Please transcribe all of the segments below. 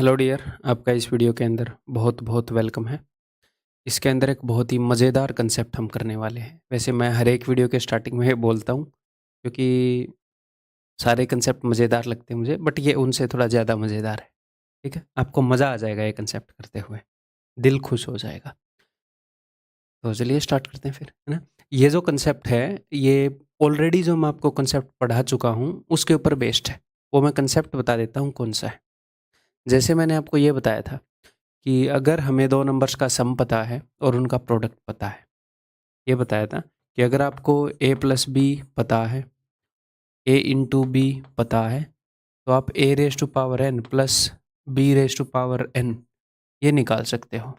Hello dear, आपका इस video के अंदर बहुत बहुत वेलकम है। इसके अंदर एक बहुत ही मज़ेदार कंसेप्ट हम करने वाले हैं। वैसे मैं हर एक वीडियो के स्टार्टिंग में बोलता हूँ क्योंकि सारे कंसेप्ट मज़ेदार लगते हैं मुझे, बट ये उनसे थोड़ा ज़्यादा मज़ेदार है। ठीक है, आपको मज़ा आ जाएगा ये कंसेप्ट करते हुए, दिल खुश हो जाएगा। तो चलिए स्टार्ट करते हैं फिर, है ना। ये जो कंसेप्ट है, ये ऑलरेडी जो मैं आपको कंसेप्ट पढ़ा चुका हूँ उसके ऊपर बेस्ड है। वो मैं कंसेप्ट बता देता हूँ कौन सा है। जैसे मैंने आपको ये बताया था कि अगर हमें दो नंबर्स का सम पता है और उनका प्रोडक्ट पता है, ये बताया था कि अगर आपको a प्लस बी पता है, a इंटू बी पता है, तो आप a raise to power n plus b raise to power n ये निकाल सकते हो।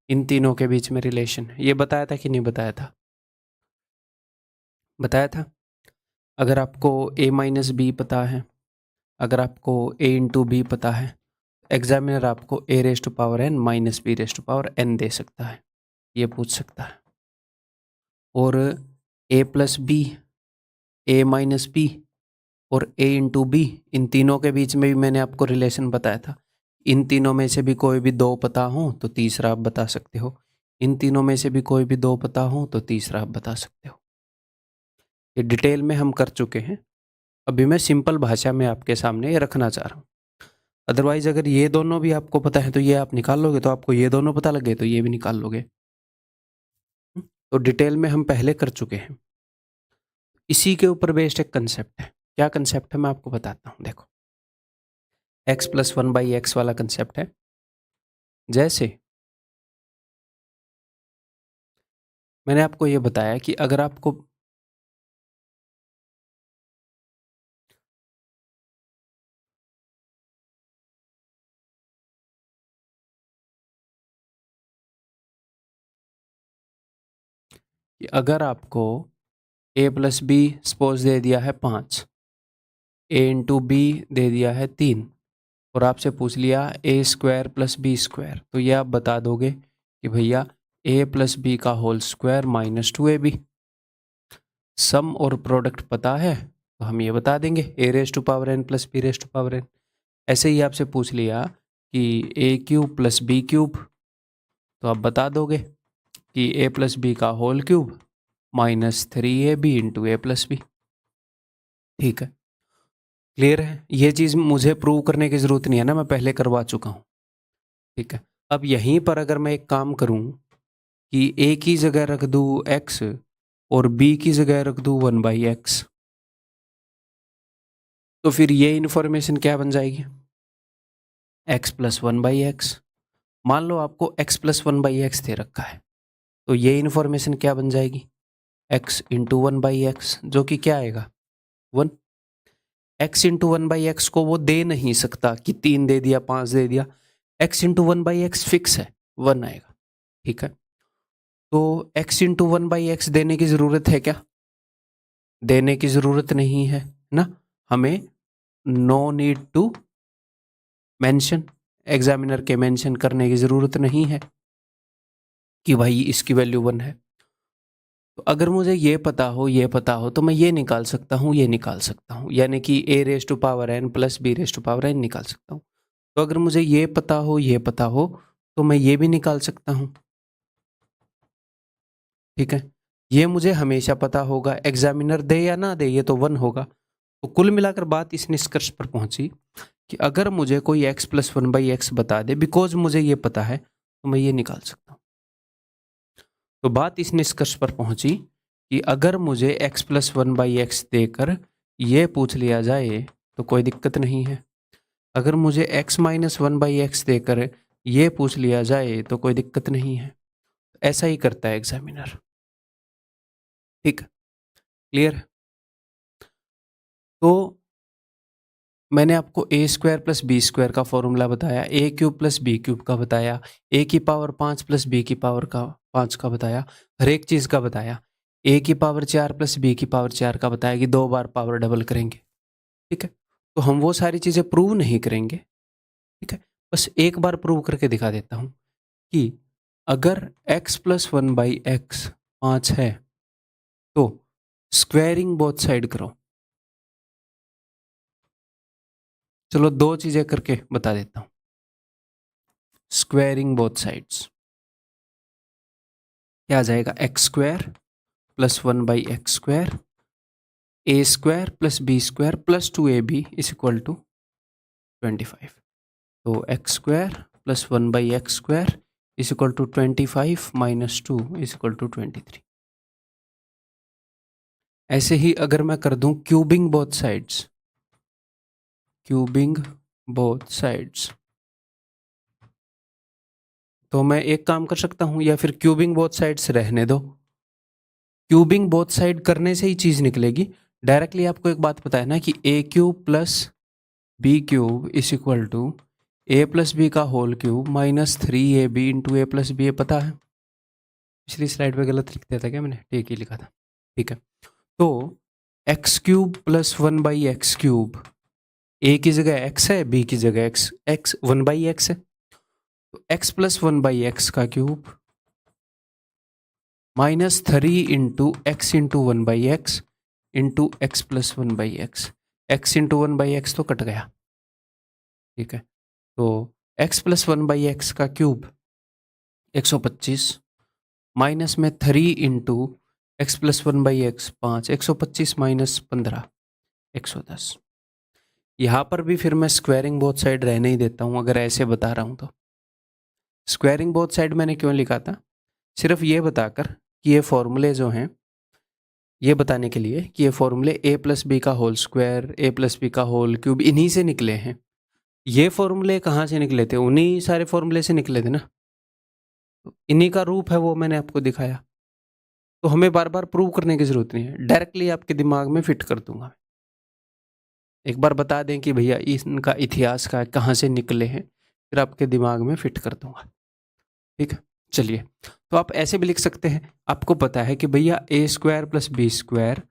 इन तीनों के बीच में रिलेशन ये बताया था कि नहीं बताया था? बताया था। अगर आपको a माइनस बी पता है, अगर आपको a इंटू बी पता है, एग्जामिनर आपको a raise to power n minus B raise to power n दे सकता है, ये पूछ सकता है। और a plus B, a minus B और a इंटू बी, इन तीनों के बीच में भी मैंने आपको रिलेशन बताया था। इन तीनों में से भी कोई भी दो पता हो तो तीसरा आप बता सकते हो, इन तीनों में से भी कोई भी दो पता हो तो तीसरा आप बता सकते हो। ये डिटेल में हम कर चुके हैं, अभी मैं सिंपल भाषा में आपके सामने ये रखना चाह रहा हूँ। अदरवाइज अगर ये दोनों भी आपको पता है तो ये आप निकाल लोगे, तो आपको ये दोनों पता लगे तो ये भी निकाल लोगे। तो डिटेल में हम पहले कर चुके हैं। इसी के ऊपर बेस्ड एक कंसेप्ट है। क्या कंसेप्ट है मैं आपको बताता हूँ। देखो, x plus one by x वाला कंसेप्ट है। जैसे मैंने आपको ये बताया कि अगर आपको a प्लस बी सपोज दे दिया है 5, a इंटू बी दे दिया है 3, और आपसे पूछ लिया a square plus B square, तो ये आप बता दोगे कि भैया a प्लस बी का whole square minus 2ab। Sum और प्रोडक्ट पता है तो हम ये बता देंगे a raise to power n plus B raise to power n। ऐसे ही आपसे पूछ लिया कि a cube plus B cube, तो आप बता दोगे कि a प्लस बी का whole cube minus 3ab into A plus B. ठीक है, क्लियर है। ये चीज़ मुझे प्रूव करने की ज़रूरत नहीं है ना, मैं पहले करवा चुका हूँ। ठीक है, अब यहीं पर अगर मैं एक काम करूँ कि a की जगह रख दूँ x और b की जगह रख दूँ 1/x, तो फिर ये इन्फॉर्मेशन क्या बन जाएगी? x plus 1/x। मान लो आपको x प्लस 1/x दे रखा है, तो ये इन्फॉर्मेशन क्या बन जाएगी? x इंटू 1/x, जो कि क्या आएगा? 1। x इंटू 1/x को वो दे नहीं सकता कि 3 दे दिया 5 दे दिया, x इंटू 1/x फिक्स है, 1 आएगा। ठीक है, तो x इंटू 1/x देने की ज़रूरत है क्या? देने की ज़रूरत नहीं है ना, हमें no need to mention, examiner के मेंशन करने की ज़रूरत नहीं है कि भाई इसकी वैल्यू 1 है। तो अगर मुझे ये पता हो तो मैं ये निकाल सकता हूँ, ये निकाल सकता हूँ, यानी कि a raise to power n plus b raise to power n निकाल सकता हूँ। तो अगर मुझे ये पता हो तो मैं ये भी निकाल सकता हूँ। ठीक है, ये मुझे हमेशा पता होगा, एग्जामिनर दे या ना दे ये तो 1 होगा। तो कुल मिलाकर बात इस निष्कर्ष पर पहुंची कि अगर मुझे कोई x प्लस 1/x बता दे, बिकॉज मुझे ये पता है, तो मैं ये निकाल सकता हूँ। तो बात इस निष्कर्ष पर पहुंची कि अगर मुझे x प्लस 1/x देकर ये पूछ लिया जाए तो कोई दिक्कत नहीं है, अगर मुझे x माइनस 1/x देकर ये पूछ लिया जाए तो कोई दिक्कत नहीं है। ऐसा ही करता है एग्जामिनर। ठीक, क्लियर। तो मैंने आपको ए स्क्वायर प्लस बी स्क्वायर का फॉर्मूला बताया, ए क्यूब प्लस बी क्यूब का बताया, ए की पावर 5 प्लस बी की पावर का 5 का बताया, हर एक चीज़ का बताया। ए की पावर 4 प्लस बी की पावर 4 का बताया कि 2 बार पावर डबल करेंगे। ठीक है, तो हम वो सारी चीज़ें प्रूव नहीं करेंगे। ठीक है, बस एक बार प्रूव करके दिखा देता हूँ कि अगर x प्लस 1/x 5 है तो स्क्वेयरिंग बोथ साइड करो। चलो 2 चीजें करके बता देता हूं। स्क्वायरिंग बोथ साइड्स, क्या आ जाएगा, X square plus 1/x² a² plus b² plus 2ab is equal to 25। तो x² plus 1/x² is equal to 25 minus 2 is equal to 23। ऐसे ही अगर मैं कर दूं cubing both sides, cubing both sides, तो मैं एक काम कर सकता हूं, या फिर क्यूबिंग बोथ साइड्स रहने दो। क्यूबिंग बोथ साइड करने से ही चीज निकलेगी। डायरेक्टली आपको एक बात पता है ना कि a³ plus b³ is equal to a plus B का whole cube minus 3ab into a plus B, पता है। पिछली स्लाइड पे गलत लिख दिया था क्या मैंने, ठीक ही लिखा था, ठीक है। तो x³ प्लस 1/x³, a की जगह x है, b की जगह x 1/x है, तो x प्लस 1/x का cube minus 3 into X into 1/x into x plus 1/x, x into 1/x तो कट गया, ठीक है। तो x प्लस 1/x का क्यूब 125 माइनस में 3 into x plus 1/x 5, 125 minus 15 110। यहाँ पर भी फिर मैं स्क्वायरिंग बोथ साइड रहने ही देता हूँ अगर ऐसे बता रहा हूँ तो। स्क्वायरिंग बोथ साइड मैंने क्यों लिखा था, सिर्फ ये बताकर कि ये फॉर्मूले जो हैं, ये बताने के लिए कि ये फॉर्मूले a प्लस बी का whole square, a plus B का होल क्यूब, इन्हीं से निकले हैं। ये फॉर्मूले कहाँ से निकले थे, उन्हीं सारे फॉर्मूले से निकले थे ना, तो इन्हीं का रूप है वो मैंने आपको दिखाया। तो हमें बार बार प्रूव करने की जरूरत नहीं है, डायरेक्टली आपके दिमाग में फिट कर दूंगा। एक बार बता दें कि भैया इनका इतिहास का कहाँ से निकले हैं, फिर आपके दिमाग में फिट कर दूंगा, ठीक है। चलिए, तो आप ऐसे भी लिख सकते हैं, आपको पता है कि भैया a² plus b²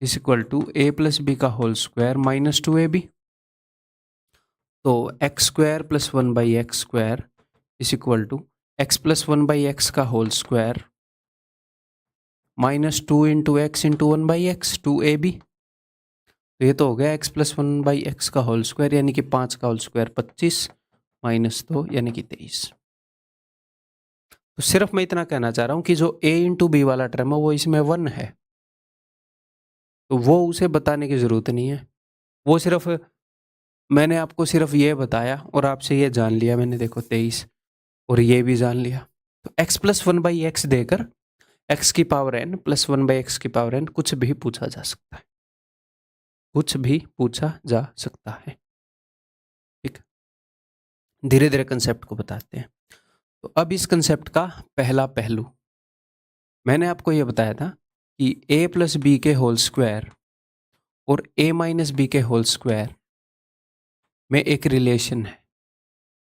is equal to a plus B का होल स्क्वायर माइनस 2ab। तो x² plus 1/x² is equal to x plus 1/x का whole square minus 2 into X into 1/x 2ab। तो ये तो हो गया x प्लस 1/x का whole square, यानी कि 5 का होल स्क्वायर 25 माइनस 2 यानी कि 23। तो सिर्फ मैं इतना कहना चाह रहा हूं कि जो a इंटू बी वाला टर्म है वो इसमें 1 है, तो वो उसे बताने की जरूरत नहीं है। वो सिर्फ मैंने आपको सिर्फ ये बताया और आपसे ये जान लिया मैंने, देखो 23 और ये भी जान लिया। तो x प्लस 1/x देकर x की पावर n प्लस 1/x की पावर n कुछ भी पूछा जा सकता है, कुछ भी पूछा जा सकता है, ठीक। धीरे धीरे कंसेप्ट को बताते हैं। तो अब इस कंसेप्ट का पहला पहलू, मैंने आपको यह बताया था कि a प्लस बी के होल स्क्वायर और a माइनस बी के होल स्क्वायर में एक रिलेशन है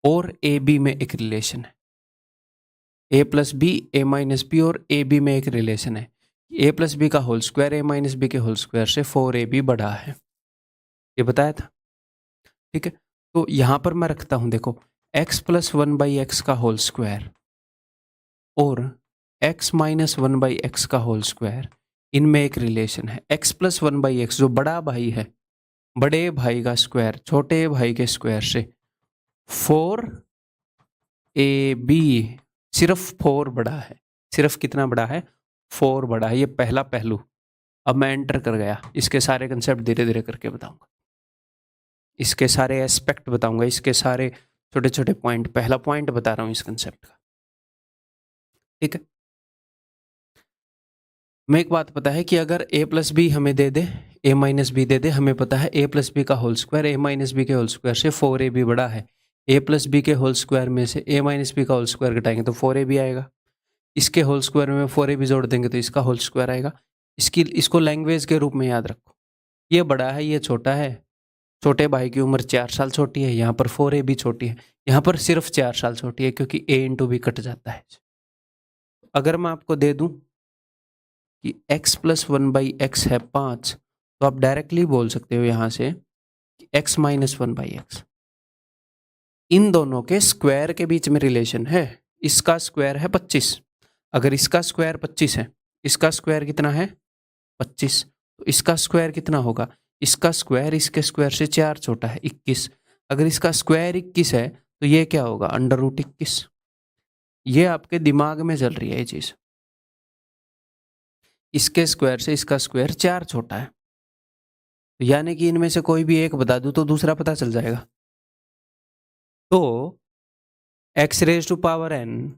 और ए बी में एक रिलेशन है। a plus B, a minus B और ए बी में एक रिलेशन है। a प्लस बी का whole square a minus B के होल स्क्वायर से 4ab बड़ा है, ये बताया था, ठीक है। तो यहां पर मैं रखता हूं, देखो x प्लस 1/x का होल स्क्वायर और x माइनस 1/x का होल स्क्वायर, इनमें एक रिलेशन है। x प्लस 1/x जो बड़ा भाई है, बड़े भाई का स्क्वायर छोटे भाई के स्क्वायर से 4ab, सिर्फ 4 बड़ा है, सिर्फ कितना बड़ा है, 4 बड़ा है। ये पहला पहलू अब मैं एंटर कर गया, इसके सारे कंसेप्ट धीरे धीरे करके बताऊंगा, इसके सारे एस्पेक्ट बताऊंगा, इसके सारे छोटे छोटे पॉइंट, पहला पॉइंट बता रहा हूं इस कंसेप्ट का, ठीक है। मैं एक बात पता है कि अगर a प्लस बी हमें दे दे, a माइनस बी दे दे, हमें पता है a प्लस बी का whole square a minus B के होल स्क्वायर से 4ab बड़ा है। a प्लस बी के होल स्क्वायर में से a माइनस बी का होल स्क्वायर घटाएंगे तो 4ab आएगा, इसके होल स्क्वायर में 4ab जोड़ देंगे तो इसका होल स्क्वायर आएगा। इसको लैंग्वेज के रूप में याद रखो, ये बड़ा है ये छोटा है, छोटे भाई की उम्र 4 साल छोटी है, यहाँ पर 4ab छोटी है, यहाँ पर सिर्फ 4 साल छोटी है क्योंकि a इंटू बी कट जाता है। अगर मैं आपको दे दूं कि x प्लस 1/x है 5, तो आप डायरेक्टली बोल सकते हो यहां से कि x माइनस 1/x, इन दोनों के स्क्वायर के बीच में रिलेशन है। इसका स्क्वायर है 25, अगर इसका स्क्वायर 25 है, इसका स्क्वायर कितना है 25, तो इसका स्क्वायर कितना होगा, इसका स्क्वायर इसके स्क्वायर से 4 छोटा है 21, अगर इसका स्क्वायर 21 है तो ये क्या होगा, अंडर रूट 21। ये आपके दिमाग में चल रही है ये चीज। इसके स्क्वायर से इसका स्क्वायर 4 छोटा है, यानी कि इनमें से कोई भी एक बता दूं तो दूसरा पता चल जाएगा। तो X raise to power N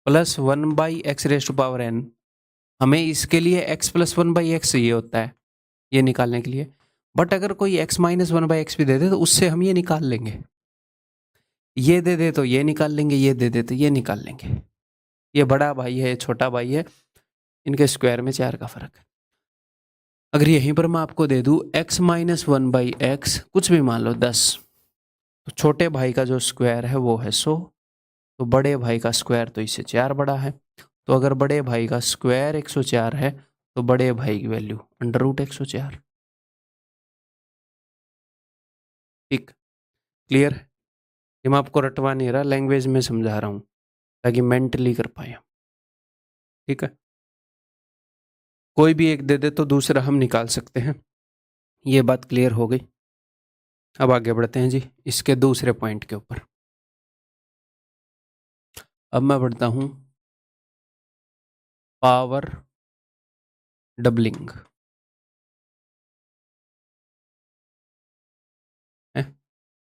plus 1/x⁻n, हमें इसके लिए x प्लस 1/x ये होता है ये निकालने के लिए। बट अगर कोई x माइनस 1/x भी दे दे तो उससे हम ये निकाल लेंगे। ये दे दे तो ये निकाल लेंगे, ये दे दे तो ये निकाल लेंगे। ये बड़ा भाई है, छोटा भाई है, इनके स्क्वायर में 4 का फर्क है। अगर यहीं पर मैं आपको दे दूं x माइनस 1/x, कुछ भी मान लो 10, तो छोटे भाई का जो स्क्वायर है वो है 100, तो बड़े भाई का स्क्वायर तो इससे 4 बड़ा है। तो अगर बड़े भाई का स्क्वायर 104 है तो बड़े भाई की वैल्यू अंडर रूट 104। ठीक, क्लियर है? ये मैं आपको रटवा नहीं रहा, लैंग्वेज में समझा रहा हूँ ताकि मेंटली कर पाए। ठीक है, कोई भी एक दे दे तो दूसरा हम निकाल सकते हैं। ये बात क्लियर हो गई। अब आगे बढ़ते हैं जी इसके दूसरे पॉइंट के ऊपर। अब मैं बढ़ता हूँ पावर डबलिंग।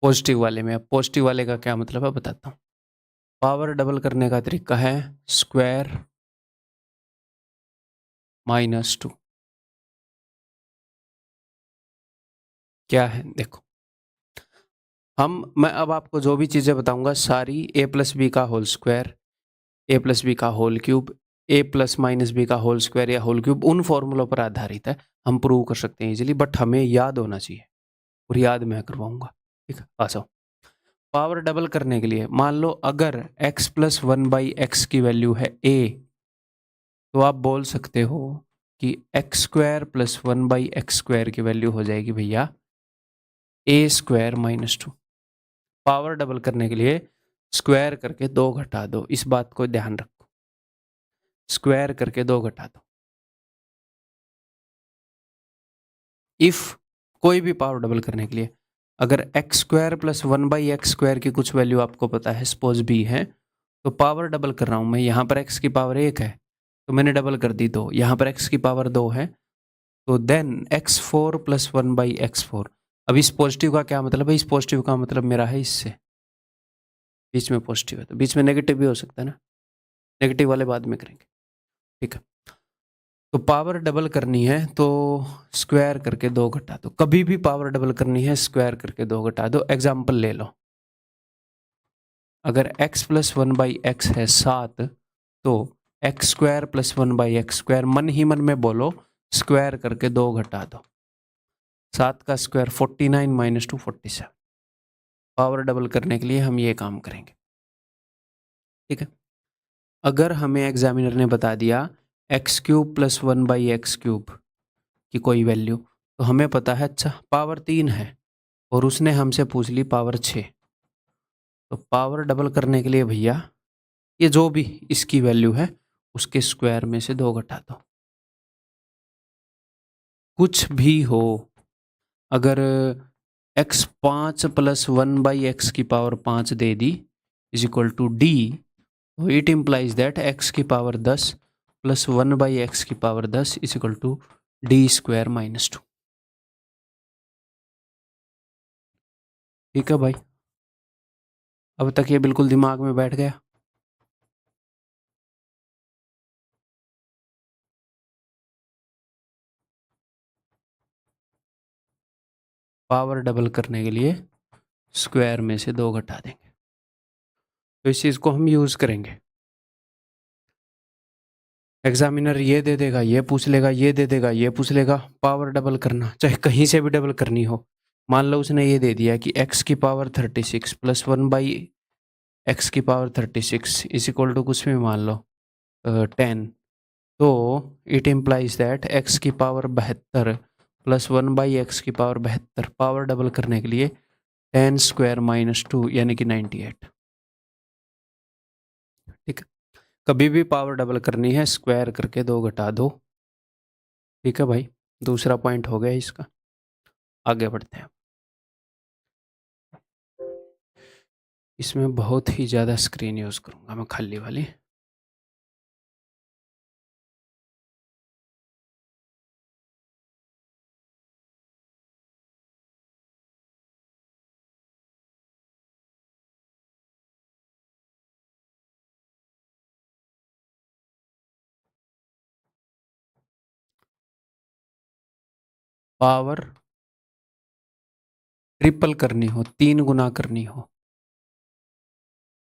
पॉजिटिव वाले में, अब पॉजिटिव वाले का क्या मतलब है बताता हूँ। पावर डबल करने का तरीका है स्क्वायर -2। क्या है देखो, मैं अब आपको जो भी चीज़ें बताऊंगा सारी a प्लस बी का whole square, a plus B का whole cube, a plus minus B का होल स्क्वायर या होल क्यूब, उन फॉर्मूलों पर आधारित है। हम प्रूव कर सकते हैं इजीली, बट हमें याद होना चाहिए और याद मैं करवाऊंगा। ठीक है, आ जाओ। पावर डबल करने के लिए मान लो अगर x प्लस 1/x की वैल्यू है a, तो आप बोल सकते हो कि x² प्लस 1/x² की वैल्यू हो जाएगी भैया a² -2। पावर डबल करने के लिए स्क्वायर करके 2 घटा दो, इस बात को ध्यान रखो, स्क्वायर करके 2 घटा दो। इफ कोई भी पावर डबल करने के लिए अगर x² प्लस 1/x² की कुछ वैल्यू आपको पता है, सपोज b है, तो पावर डबल कर रहा हूं मैं, यहां पर x की पावर 1 है तो मैंने डबल कर दी 2, यहां पर x की पावर 2 है तो देन x4 प्लस 1/x4। अब इस पॉजिटिव का क्या मतलब है, इस पॉजिटिव का मतलब मेरा है इससे, बीच में पॉजिटिव है तो बीच में नेगेटिव भी हो सकता है ना, नेगेटिव वाले बाद में करेंगे। ठीक है, तो पावर डबल करनी है तो स्क्वायर करके 2 घटा दो। कभी भी पावर डबल करनी है स्क्वायर करके 2 घटा दो। एग्जाम्पल ले लो, अगर x प्लस 1/x है 7, तो x² प्लस 1/x², मन ही मन में बोलो स्क्वायर करके 2 घटा दो। 7 का स्क्वायर 49 - 2 47। पावर डबल करने के लिए हम ये काम करेंगे। ठीक है, अगर हमें एग्जामिनर ने बता दिया x³ प्लस 1/x³ की कोई वैल्यू, तो हमें पता है अच्छा पावर 3 है और उसने हमसे पूछ ली पावर 6, तो पावर डबल करने के लिए भैया ये जो भी इसकी वैल्यू है उसके स्क्वायर में से 2 घटा दो। कुछ भी हो, अगर x5 प्लस 1/x की पावर 5 दे दी इज इक्वल टू d, तो इट इम्प्लाइज दैट x की पावर 10 प्लस 1/x की power 10 is equal to d² -2। ठीक है भाई, अब तक ये बिल्कुल दिमाग में बैठ गया। पावर डबल करने के लिए स्क्वायर में से 2 घटा देंगे, तो इस चीज़ को हम यूज़ करेंगे। एग्जामिनर ये दे देगा, ये पूछ लेगा, ये दे देगा, ये पूछ लेगा, पावर डबल करना चाहे कहीं से भी डबल करनी हो। मान लो उसने ये दे दिया कि x की पावर 36 प्लस 1/x की पावर 36 इज इक्वल टू कुछ भी मान लो 10, तो इट इम्प्लाइज दैट x की पावर 72 प्लस 1/x की पावर 72। पावर डबल करने के लिए 10² -2 यानी कि 98। ठीक है, कभी भी पावर डबल करनी है स्क्वायर करके 2 घटा दो। ठीक है भाई, दूसरा पॉइंट हो गया इसका। आगे बढ़ते हैं। इसमें बहुत ही ज़्यादा स्क्रीन यूज़ करूँगा मैं, खाली वाली। पावर ट्रिपल करनी हो, 3 गुना करनी हो,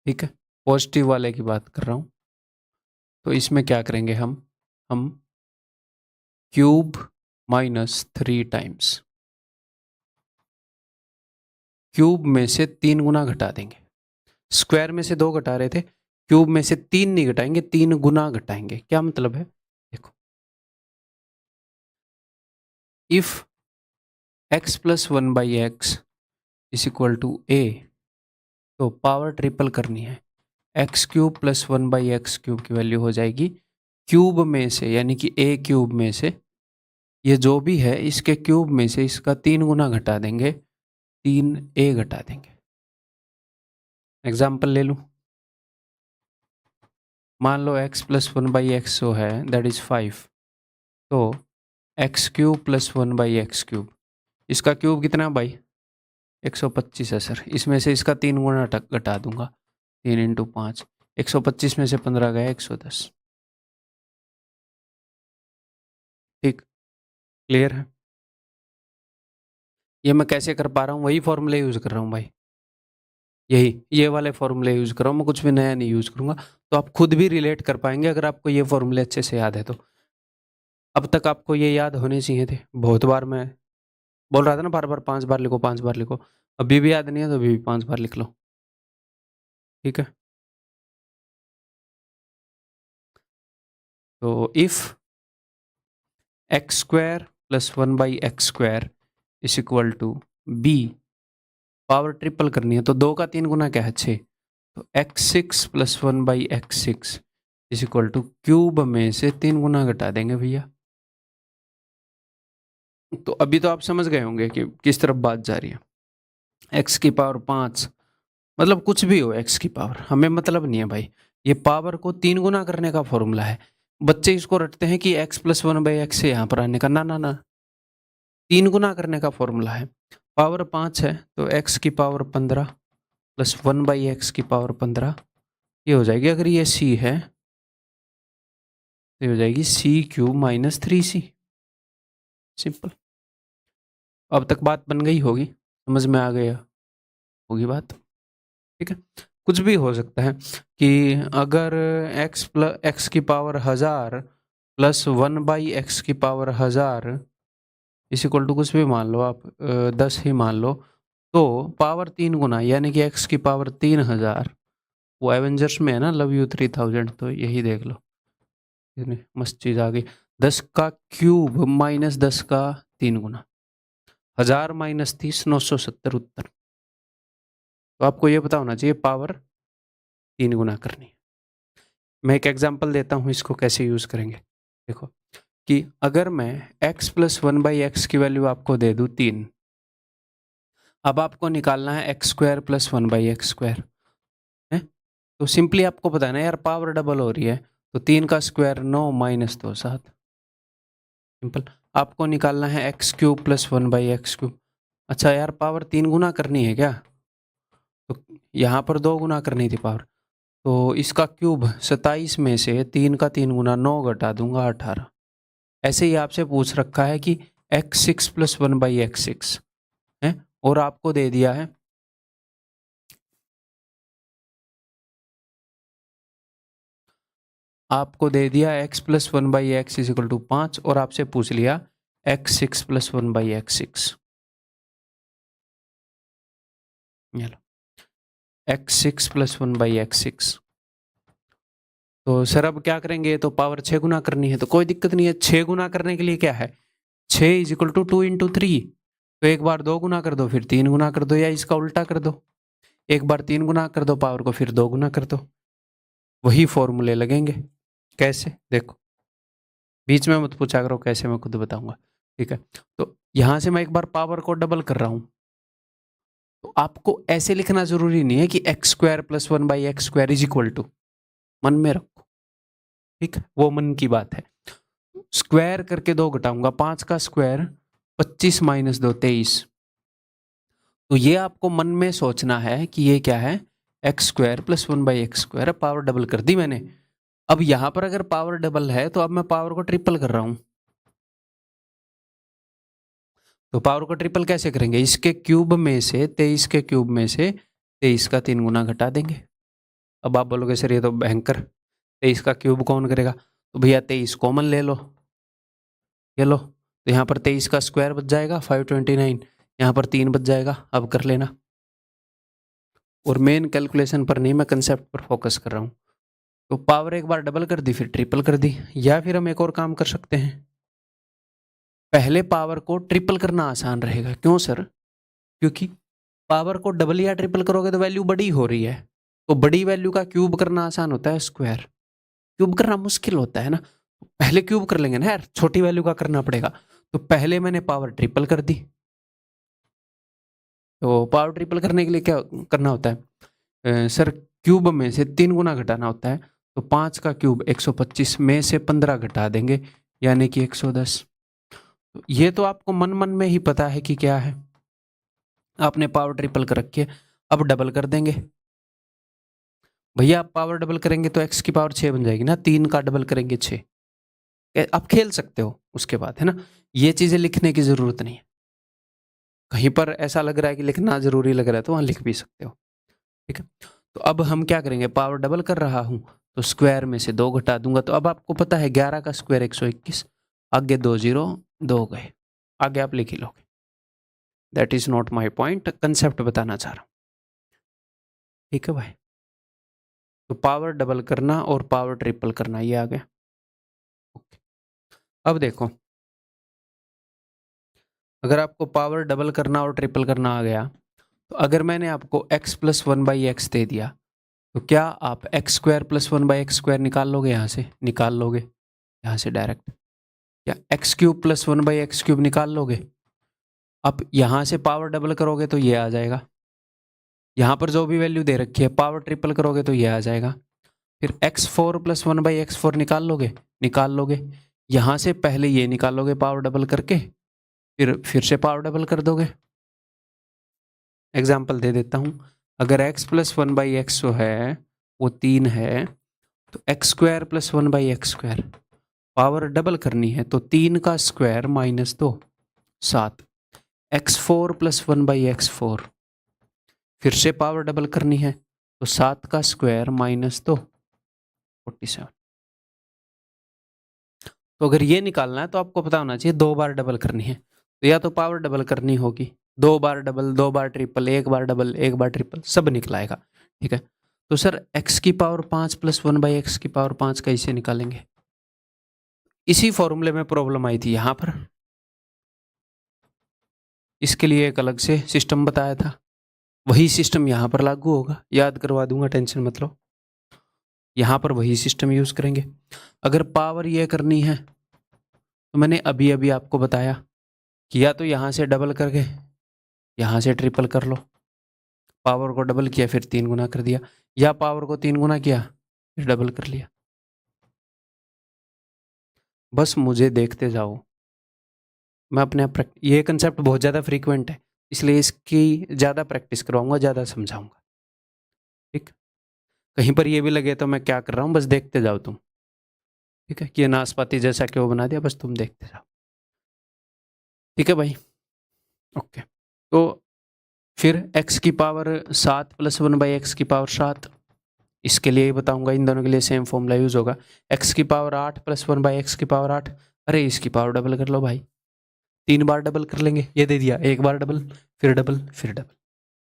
ठीक है, पॉजिटिव वाले की बात कर रहा हूँ, तो इसमें क्या करेंगे हम क्यूब माइनस 3 टाइम्स, क्यूब में से 3 गुना घटा देंगे। स्क्वायर में से 2 घटा रहे थे, क्यूब में से 3 नहीं घटाएंगे, 3 गुना घटाएंगे। क्या मतलब है, देखो, if x plus 1 by X is equal to A, तो पावर ट्रिपल करनी है, X cube plus 1 by X cube की वैल्यू हो जाएगी क्यूब में से, यानी कि ए क्यूब में से ये जो भी है इसके क्यूब में से इसका 3 गुना घटा देंगे, 3 ए घटा देंगे। एग्जाम्पल ले लूँ, मान लो x प्लस 1 बाई एक्स जो है दैट इज 5, तो x cube plus 1 by X cube, इसका क्यूब कितना है भाई, 125 है सर, इसमें से इसका 3 गुना घटा दूंगा, 3 इंटू 5, 125 में से 15 गया 110। ठीक, क्लियर है। ये मैं कैसे कर पा रहा हूँ, वही फॉर्मूले यूज़ कर रहा हूँ भाई, यही ये वाले फॉर्मूले यूज़ कर रहा हूँ मैं, कुछ भी नया नहीं यूज़ करूँगा, तो आप खुद भी रिलेट कर पाएंगे अगर आपको ये फॉर्मूले अच्छे से याद है तो। अब तक आपको ये याद होने चाहिए थे, बहुत बार मैं बोल रहा था ना, बार बार 5 बार लिखो, 5 बार लिखो, अभी भी याद नहीं है तो अभी भी 5 बार लिख लो, ठीक है। तो if X square plus 1 by X square is equal to B, power triple करनी है तो 2 का 3 गुना क्या है 6, तो x6 plus 1 by x6 is equal two cube में से 3 गुना घटा देंगे भैया। तो अभी तो आप समझ गए होंगे कि किस तरफ बात जा रही है। x की पावर 5, मतलब कुछ भी हो x की पावर, हमें मतलब नहीं है भाई, ये पावर को 3 गुना करने का फॉर्मूला है। बच्चे इसको रटते हैं कि x प्लस 1 बाई एक्स से यहाँ पर आने का, ना ना ना, 3 गुना करने का फॉर्मूला है। पावर 5 है तो x की पावर 15 प्लस 1 बाई एक्स की पावर 15, ये हो जाएगी, अगर ये c है तो ये हो जाएगी सी क्यूब माइनस 3c। सिंपल। अब तक बात बन गई होगी, समझ में आ गया होगी बात, ठीक है। कुछ भी हो सकता है कि अगर x की पावर 1000 प्लस 1 बाई एक्स की पावर 1000 इस इक्वल टू कुछ भी मान लो आप, 10 ही मान लो, तो पावर 3 गुना यानी कि x की पावर 3000, वो एवेंजर्स में है ना, लव यू 3000, तो यही देख लो, मस्त चीज़ आ गई। 10 का क्यूब माइनस 10 का 3 गुना, 1000 माइनस 30, 970 उत्तर। तो आपको ये पता होना चाहिए पावर 3 गुना करनी है। मैं एक एग्जांपल देता हूँ इसको कैसे यूज़ करेंगे। देखो कि अगर मैं x प्लस 1 बाई एक्स की वैल्यू आपको दे दूँ 3, अब आपको निकालना है x square plus 1 by X square है, तो सिंपली आपको पता है ना यार, पावर डबल हो रही है, तो 3 का स्क्वायर 9 माइनस 2 7, सिंपल। आपको निकालना है X cube plus 1 by X cube, अच्छा यार पावर 3 गुना करनी है क्या, तो यहाँ पर 2 गुना करनी थी पावर, तो इसका क्यूब 27 में से 3 का 3 गुना 9 घटा दूंगा 18। ऐसे ही आपसे पूछ रखा है कि x6 प्लस 1 बाई x6 है, और आपको दे दिया है x plus 1 by X is equal to 5, और आपसे पूछ लिया x6 plus 1 by x6, x6 plus 1 by x6, तो सर अब क्या करेंगे, तो पावर 6 गुना करनी है, तो कोई दिक्कत नहीं है, 6 गुना करने के लिए क्या है, 6 इज इक्वल टू 2 इंटू 3, तो एक बार 2 गुना कर दो फिर 3 गुना कर दो, या इसका उल्टा कर दो, एक बार 3 गुना कर दो पावर को फिर 2 गुना कर दो, वही फॉर्मूले लगेंगे। कैसे, देखो, बीच में मत पूछा करो कैसे, मैं खुद बताऊंगा, ठीक है। तो यहां से मैं एक बार पावर को डबल कर रहा हूं, तो आपको ऐसे लिखना जरूरी नहीं है कि X square plus 1/x² is equal to, मन में रखो, ठीक है, वो मन की बात है। स्क्वायर करके 2 घटाऊंगा, 5 का स्क्वायर 25 माइनस 2 23। तो ये आपको मन में सोचना है कि ये क्या है, x square plus 1/x²। Power double कर दी मैंने। अब यहां पर अगर पावर डबल है तो अब मैं पावर को ट्रिपल कर रहा हूं। तो पावर को ट्रिपल कैसे करेंगे, इसके क्यूब में से 23 के क्यूब में से 23 का 3 गुना घटा देंगे। अब आप बोलोगे सर ये तो भयंकर, 23 का क्यूब कौन करेगा, तो भैया 23 कॉमन ले लो, ये लो, तो यहाँ पर 23 का स्क्वायर बच जाएगा 529, यहाँ पर 3 बच जाएगा। अब कर लेना, और मेन कैलकुलेशन पर नहीं, मैं कंसेप्ट पर फोकस कर रहा हूँ। तो पावर एक बार डबल कर दी फिर ट्रिपल कर दी, या फिर हम एक और काम कर सकते हैं, पहले पावर को ट्रिपल करना आसान रहेगा। क्यों सर, क्योंकि पावर को डबल या ट्रिपल करोगे तो वैल्यू बड़ी हो रही है, तो बड़ी वैल्यू का क्यूब करना आसान होता है, स्क्वायर क्यूब करना मुश्किल होता है ना। पहले क्यूब कर लेंगे ना यार, छोटी वैल्यू का करना पड़ेगा। तो पहले मैंने पावर ट्रिपल कर दी। तो पावर ट्रिपल करने के लिए क्या करना होता है, सर क्यूब में से 3 गुना घटाना होता है। तो 5 का क्यूब 125 में से 15 घटा देंगे, यानी कि 110। तो ये तो आपको मन मन में ही पता है कि क्या है, आपने पावर ट्रिपल कर रखी है। अब डबल कर देंगे, भैया आप पावर डबल करेंगे तो x की पावर 6 बन जाएगी ना, 3 का डबल करेंगे 6। आप खेल सकते हो उसके बाद, है ना, ये चीजें लिखने की जरूरत नहीं है। कहीं पर ऐसा लग रहा है कि लिखना जरूरी लग रहा है तो वहां लिख भी सकते हो, ठीक है। तो अब हम क्या करेंगे, पावर डबल कर रहा हूं तो स्क्वायर में से 2 घटा दूंगा। तो अब आपको पता है 11 का स्क्वायर 121, आगे 2 जीरो 2 गए, आगे आप लिख ही लोगे। That is not my point, concept बताना चाह रहा हूं, ठीक है भाई। तो पावर डबल करना और पावर ट्रिपल करना, ये आ गया। ओके, अब देखो, अगर आपको पावर डबल करना और ट्रिपल करना आ गया, तो अगर मैंने आपको x प्लस 1/x दे दिया, तो क्या आप एक्स स्क्वायर प्लस 1/x² निकाल लोगे, यहाँ से निकाल लोगे, यहाँ से डायरेक्ट, या एक्स क्यूब प्लस 1/x³ निकाल लोगे। अब यहाँ से पावर डबल करोगे तो ये आ जाएगा, यहाँ पर जो भी वैल्यू दे रखी है पावर ट्रिपल करोगे तो ये आ जाएगा। फिर x4 प्लस 1/x4 निकाल लोगे, यहाँ से पहले ये निकालोगे पावर डबल करके, फिर से पावर डबल कर दोगे। एग्जाम्पल दे देता हूँ, अगर x प्लस 1/x जो है वो 3 है, तो x square plus 1/x², power double करनी है तो 3 का square minus 2 7, x4 plus 1/x4, फिर से पावर डबल करनी है तो 7 का स्क्वायर माइनस 2 47। तो अगर ये निकालना है तो आपको पता होना चाहिए 2 बार डबल करनी है, तो या तो पावर डबल करनी होगी, 2 बार डबल 2 बार ट्रिपल, 1 बार डबल 1 बार ट्रिपल, सब निकलाएगा, ठीक है। तो सर x की पावर 5 प्लस 1/x की पावर 5 कैसे निकालेंगे, इसी फॉर्मूले में प्रॉब्लम आई थी यहाँ पर, इसके लिए एक अलग से सिस्टम बताया था, वही सिस्टम यहाँ पर लागू होगा, याद करवा दूंगा, टेंशन मत लो। यहाँ पर वही सिस्टम यूज करेंगे। अगर पावर ये करनी है तो मैंने अभी अभी आपको बताया कि या तो यहाँ से डबल करके यहाँ से ट्रिपल कर लो, पावर को डबल किया फिर 3 गुना कर दिया, या पावर को 3 गुना किया फिर डबल कर लिया। बस मुझे देखते जाओ, मैं अपने आप ये कंसेप्ट बहुत ज़्यादा फ्रीक्वेंट है, इसलिए इसकी ज़्यादा प्रैक्टिस करवाऊंगा, ज़्यादा समझाऊंगा, ठीक। कहीं पर ये भी लगे तो मैं क्या कर रहा हूँ, बस देखते जाओ तुम, ठीक है, कि नाशपाती जैसा क्यों बना दिया, बस तुम देखते जाओ, ठीक है भाई। ओके, तो फिर x की पावर 7 प्लस 1/x की पावर 7, इसके लिए ही बताऊंगा, इन दोनों के लिए सेम फॉर्मूला यूज होगा। x की पावर 8 प्लस 1/x की पावर 8, अरे इसकी पावर डबल कर लो भाई, 3 बार डबल कर लेंगे, ये दे दिया, 1 बार डबल फिर डबल फिर डबल,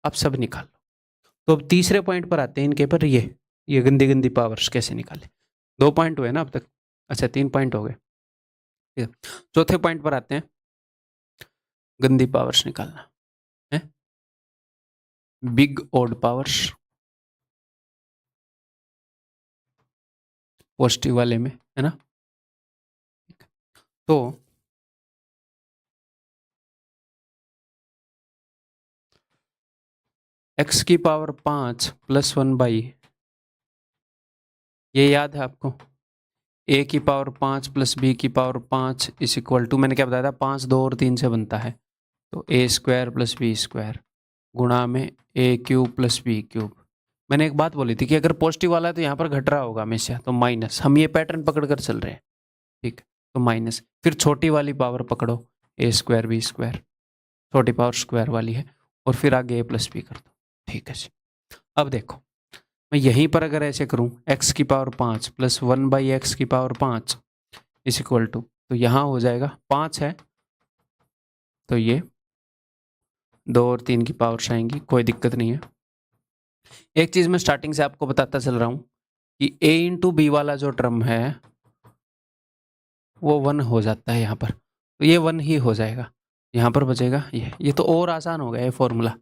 अब सब निकाल लो। तो अब तीसरे पॉइंट पर आते हैं इनके पर, ये गंदी गंदी पावर्स कैसे निकाले। 2 पॉइंट हुए ना अब तक, अच्छा 3 पॉइंट हो गए, ठीक है। चौथे पॉइंट पर आते हैं, गंदी पावर्स निकालना है, बिग ऑड पावर्स, पॉजिटिव वाले में, है ना। तो x की पावर 5 प्लस 1/, ये याद है आपको? a की पावर 5 प्लस b की पावर 5 इज इक्वल टू, मैंने क्या बताया था, 5 2 और 3 से बनता है, तो a square plus b square गुणा में a cube plus b cube. मैंने एक बात बोली थी कि अगर पॉजिटिव वाला है तो यहाँ पर घट रहा होगा हमेशा, तो माइनस, हम ये पैटर्न पकड़ कर चल रहे हैं, ठीक, तो माइनस, फिर छोटी वाली पावर पकड़ो, a स्क्वायर b स्क्वायर, छोटी पावर स्क्वायर वाली है, और फिर आगे a प्लस b कर दो, ठीक है जी। अब देखो, मैं यहीं पर अगर ऐसे करूं, x की पावर 5 प्लस 1/x की पावर 5 इज इक्वल टू, तो यहाँ हो जाएगा 5 है, तो ये 2 और 3 की पावर्स आएंगी, कोई दिक्कत नहीं है। एक चीज़ मैं स्टार्टिंग से आपको बताता चल रहा हूँ कि a इंटू बी वाला जो टर्म है वो 1 हो जाता है यहाँ पर, तो ये 1 ही हो जाएगा, यहाँ पर बचेगा ये तो और आसान हो गया ये फॉर्मूला।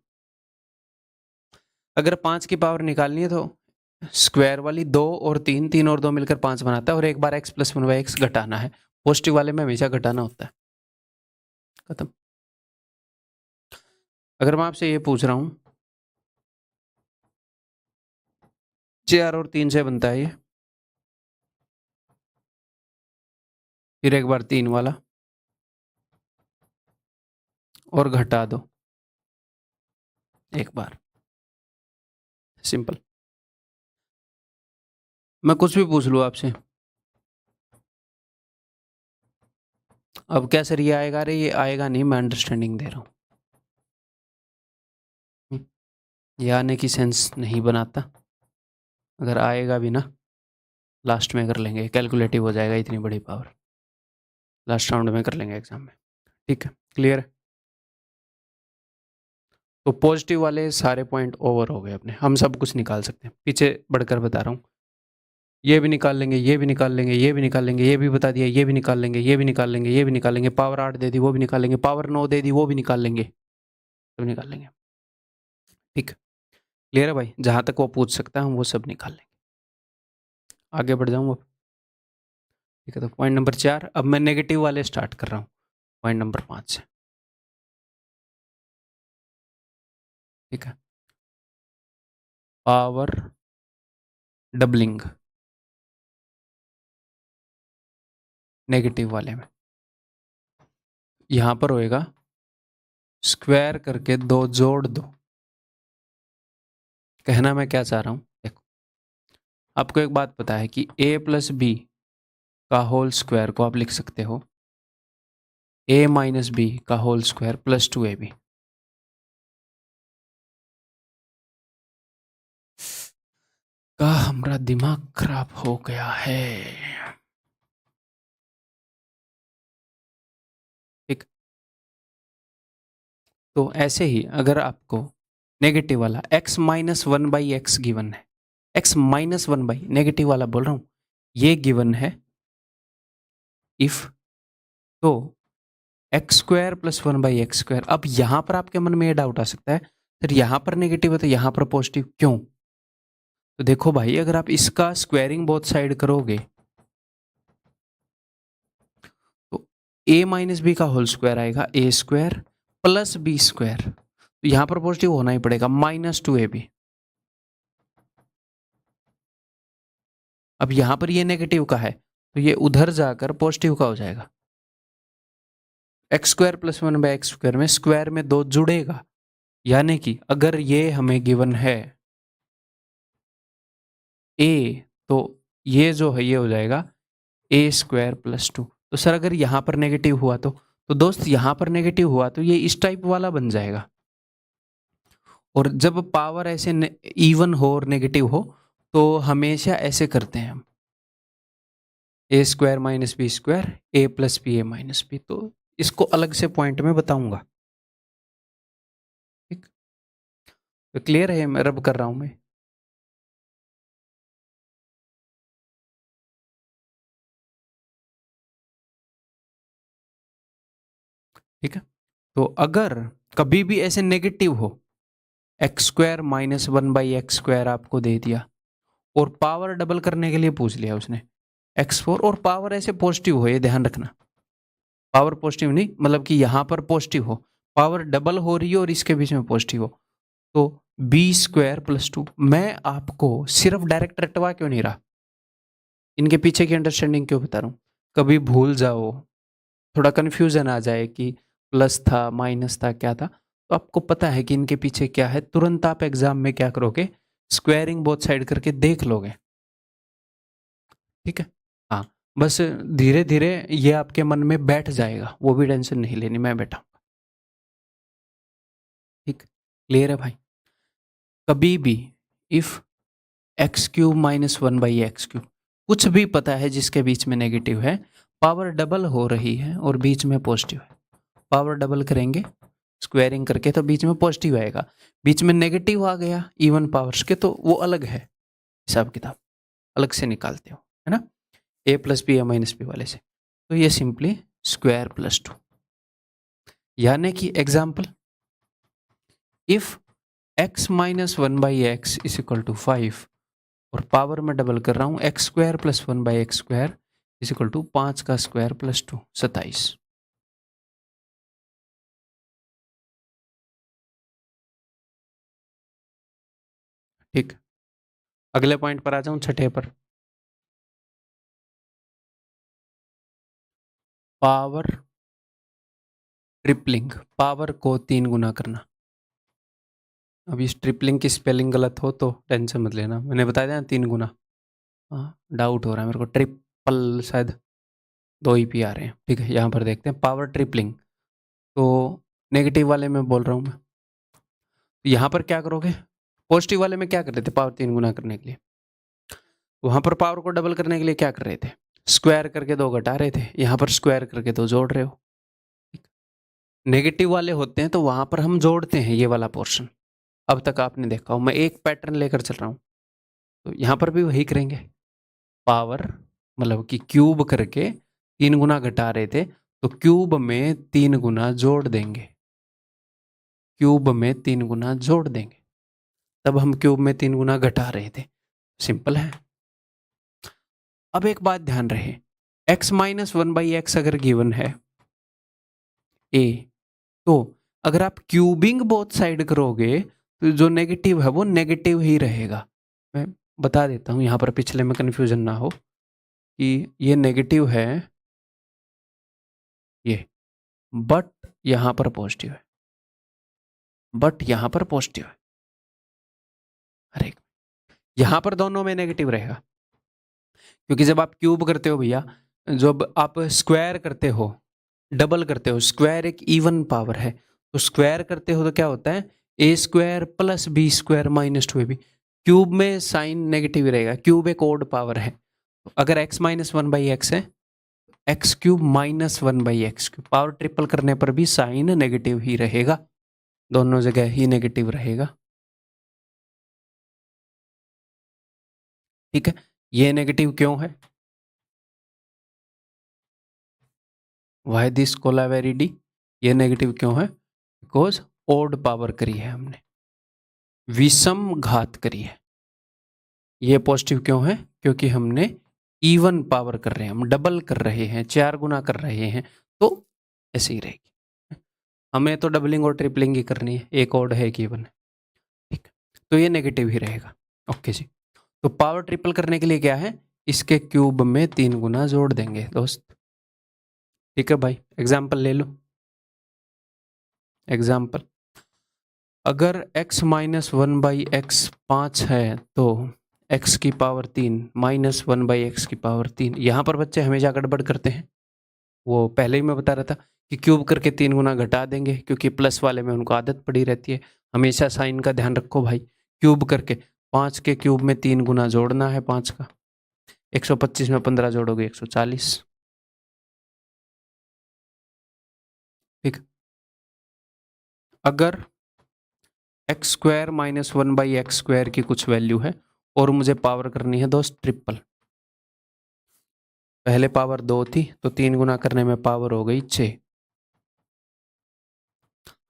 अगर 5 की पावर निकालनी है तो स्क्वायर वाली 2 और 3, 3 और 2 मिलकर 5 बनाता है, और एक बार x प्लस 1/x घटाना है, पॉजिटिव वाले में हमेशा घटाना होता है, खत्म। अगर मैं आपसे ये पूछ रहा हूँ 4 और 3 से बनता है ये, फिर एक बार 3 वाला और घटा दो एक बार, सिंपल। मैं कुछ भी पूछ लूँ आपसे, अब क्या सर ये आएगा? अरे ये आएगा नहीं, मैं अंडरस्टैंडिंग दे रहा हूँ, ये आने की सेंस नहीं बनाता, अगर आएगा भी ना लास्ट में कर लेंगे, कैलकुलेटिव हो जाएगा इतनी बड़ी पावर, लास्ट राउंड में कर लेंगे एग्जाम में, ठीक है, क्लियर है? तो पॉजिटिव वाले सारे पॉइंट ओवर हो गए अपने, हम सब कुछ निकाल सकते हैं, पीछे बढ़कर बता रहा हूँ, ये भी निकाल लेंगे, ये भी निकाल लेंगे, ये भी निकाल लेंगे, ये भी बता दिया, ये भी निकाल लेंगे, ये भी निकाल लेंगे, ये भी निकाल लेंगे, पावर 8 दे दी वो भी निकाल लेंगे, पावर 9 दे दी वो भी निकाल लेंगे, सब निकाल लेंगे, ठीक, क्लियर है भाई? जहाँ तक वो पूछ सकता है हम वो सब निकाल लेंगे। आगे बढ़ जाऊँ अब, ठीक है, तो पॉइंट नंबर 4, अब मैं नेगेटिव वाले स्टार्ट कर रहा हूँ पॉइंट नंबर 5 से, ठीक है, पावर डबलिंग नेगेटिव वाले में यहाँ पर होएगा स्क्वायर करके 2 जोड़ दो। कहना मैं क्या चाह रहा हूँ, देखो आपको एक बात पता है कि a प्लस बी का होल स्क्वायर को आप लिख सकते हो a माइनस बी का होल स्क्वायर प्लस 2ab। का हमारा दिमाग खराब हो गया है, ठीक। तो ऐसे ही अगर आपको नेगेटिव वाला x माइनस 1/x गिवन है, x माइनस 1/, नेगेटिव वाला बोल रहा हूँ, ये गिवन है इफ, तो x square plus 1/x square. अब यहां पर आपके मन में ये डाउट आ सकता है सर यहां पर नेगेटिव है तो यहां पर पॉजिटिव क्यों? तो देखो भाई, अगर आप इसका स्क्वायरिंग बोथ साइड करोगे तो a माइनस बी का होल स्क्वायर आएगा a square plus B square, तो यहां पर पॉजिटिव होना ही पड़ेगा -2ab। अब यहां पर ये नेगेटिव का है तो ये उधर जाकर पॉजिटिव का हो जाएगा, X square plus 1/x square में स्क्वायर में 2 जुड़ेगा, यानी कि अगर ये हमें गिवन है a, तो ये जो है ये हो जाएगा a स्क्वायर प्लस 2। तो सर अगर यहाँ पर नेगेटिव हुआ तो दोस्त यहाँ पर नेगेटिव हुआ तो ये इस टाइप वाला बन जाएगा, और जब पावर ऐसे इवन हो और नेगेटिव हो तो हमेशा ऐसे करते हैं हम, a square minus B square a plus B a minus B, तो इसको अलग से पॉइंट में बताऊंगा, ठीक। तो क्लियर है, मैं रब कर रहा हूं मैं, ठीक है। तो अगर कभी भी ऐसे नेगेटिव हो, x square minus 1/x square आपको दे दिया और पावर डबल करने के लिए पूछ लिया उसने x4, और पावर ऐसे पॉजिटिव हो, ये ध्यान रखना, पावर पॉजिटिव नहीं मतलब कि यहां पर पॉजिटिव हो, पावर डबल हो रही हो और इसके बीच में पॉजिटिव हो, तो बी स्क्वायर प्लस 2। मैं आपको सिर्फ डायरेक्ट रटवा क्यों नहीं रहा, इनके पीछे की अंडरस्टैंडिंग क्यों बता रहा हूँ। कभी भूल जाओ, थोड़ा कन्फ्यूजन आ जाए कि प्लस था माइनस था क्या था, तो आपको पता है कि इनके पीछे क्या है, तुरंत आप एग्जाम में क्या करोगे, स्क्वायरिंग बोथ साइड करके देख लोगे। ठीक है, हाँ, बस धीरे धीरे ये आपके मन में बैठ जाएगा, वो भी टेंशन नहीं लेनी, मैं बैठा। ठीक, क्लियर है भाई। कभी भी if x cube minus 1/x³ कुछ भी पता है जिसके बीच में नेगेटिव है, पावर डबल हो रही है और बीच में पॉजिटिव है, पावर डबल करेंगे स्क्वायरिंग करके तो बीच में पॉजिटिव आएगा, बीच में नेगेटिव आ गया इवन पावर्स के तो वो अलग है, हिसाब किताब अलग से निकालते हो, है ना, a प्लस बी या माइनस बी वाले से। तो ये सिंपली स्क्वायर प्लस 2, यानी कि example, if x minus 1/x is equal to 5 और पावर में डबल कर रहा हूं X square plus 1/x² is equal to 5 का स्क्वायर प्लस 2, 27। ठीक, अगले पॉइंट पर आ जाऊं, छठे पर, पावर ट्रिपलिंग, पावर को 3 गुना करना। अब इस ट्रिपलिंग की स्पेलिंग गलत हो तो टेंशन मत लेना, मैंने बता दिया 3 गुना, हाँ डाउट हो रहा है मेरे को, ट्रिपल शायद 2 ही पी आ रहे हैं। ठीक है, यहाँ पर देखते हैं पावर ट्रिपलिंग, तो नेगेटिव वाले में बोल रहा हूँ मैं, यहाँ पर क्या करोगे, पॉजिटिव वाले में क्या कर रहे थे पावर 3 गुना करने के लिए, वहां पर पावर को डबल करने के लिए क्या कर रहे थे, स्क्वायर करके 2 घटा रहे थे, यहाँ पर स्क्वायर करके 2 जोड़ रहे हो। नेगेटिव वाले होते हैं तो वहां पर हम जोड़ते हैं ये वाला पोर्शन, अब तक आपने देखा हो, मैं एक पैटर्न लेकर चल रहा हूँ, तो यहाँ पर भी वही करेंगे, पावर मतलब कि क्यूब करके 3 गुना घटा रहे थे तो क्यूब में 3 गुना जोड़ देंगे, क्यूब में 3 गुना जोड़ देंगे, तब हम क्यूब में 3 गुना घटा रहे थे, सिंपल है। अब एक बात ध्यान रहे, x माइनस 1/x अगर गिवन है a, तो अगर आप क्यूबिंग बोथ साइड करोगे तो जो नेगेटिव है वो नेगेटिव ही रहेगा। मैं बता देता हूं यहां पर पिछले में कंफ्यूजन ना हो कि ये नेगेटिव है ये, बट यहां पर पॉजिटिव है, बट यहां पर पॉजिटिव है, अरे यहां पर दोनों में नेगेटिव रहेगा, क्योंकि जब आप क्यूब करते हो भैया, जब आप स्क्वायर करते हो, डबल करते हो, स्क्वायर एक इवन पावर है, तो स्क्वायर करते हो तो क्या होता है, A square plus B square minus 2ab, cube में साइन नेगेटिव रहेगा, क्यूब एक ओड पावर है, तो अगर x माइनस 1/x है, X cube minus 1/x³, power triple करने पर भी साइन नेगेटिव ही रहेगा, दोनों जगह ही नेगेटिव रहेगा। ठीक है, ये नेगेटिव क्यों है, वाई दिस कोलावेरिडी, ये नेगेटिव क्यों है, बिकॉज ओड पावर करी है हमने, विषम घात करी है। ये पॉजिटिव क्यों है, क्योंकि हमने इवन पावर कर रहे हैं, हम डबल कर रहे हैं, 4 गुना कर रहे हैं, तो ऐसे ही रहेगी, हमें तो डबलिंग और ट्रिपलिंग ही करनी है, एक ओड है एक इवन है। ठीक, तो ये नेगेटिव ही रहेगा। ओके जी, तो पावर ट्रिपल करने के लिए क्या है, इसके क्यूब में 3 गुना जोड़ देंगे दोस्त। ठीक है भाई, एग्जाम्पल ले लो, एग्जाम्पल, अगर x माइनस 1/x 5 है तो x की पावर 3 माइनस 1/x की पावर 3, यहाँ पर बच्चे हमेशा गड़बड़ करते हैं, वो पहले ही मैं बता रहा था कि क्यूब करके 3 गुना घटा देंगे, क्योंकि प्लस वाले में उनको आदत पड़ी रहती है, हमेशा साइन का ध्यान रखो भाई, क्यूब करके 5 के क्यूब में 3 गुना जोड़ना है 5 का, 125 में 15 जोड़ोगे 140। ठीक, अगर एक्स स्क्वायर माइनस 1/x² की कुछ वैल्यू है और मुझे पावर करनी है दोस्त ट्रिपल, पहले पावर 2 थी तो 3 गुना करने में पावर हो गई 6।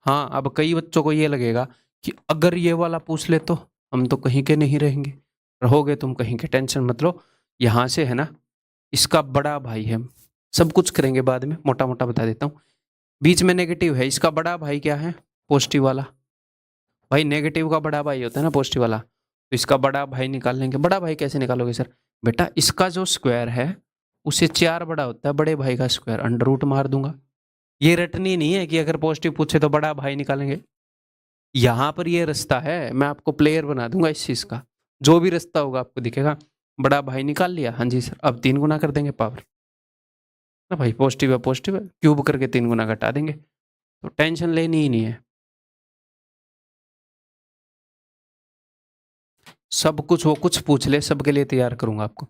हाँ, अब कई बच्चों को ये लगेगा कि अगर ये वाला पूछ ले तो हम तो कहीं के नहीं रहेंगे, रहोगे तुम कहीं के, टेंशन मत लो, यहाँ से है ना, इसका बड़ा भाई है, सब कुछ करेंगे बाद में, मोटा मोटा बता देता हूँ, बीच में नेगेटिव है, इसका बड़ा भाई क्या है, पॉजिटिव वाला, भाई नेगेटिव का बड़ा भाई होता है ना पॉजिटिव वाला, तो इसका बड़ा भाई निकाल लेंगे। बड़ा भाई कैसे निकालोगे सर? बेटा इसका जो स्क्वायर है उससे 4 बड़ा होता है बड़े भाई का स्क्वायर, अंडर रूट मार दूंगा। ये रटनी नहीं है कि अगर पॉजिटिव पूछे तो बड़ा भाई निकालेंगे। यहाँ पर ये रास्ता है, मैं आपको प्लेयर बना दूंगा इस चीज का। जो भी रास्ता होगा आपको दिखेगा। बड़ा भाई निकाल लिया, हाँ जी सर। अब 3 गुना कर देंगे पावर ना भाई, पॉजिटिव है, क्यूब करके 3 गुना घटा देंगे, तो टेंशन लेनी ही नहीं है। सब कुछ वो कुछ पूछ ले, सबके लिए तैयार करूंगा आपको।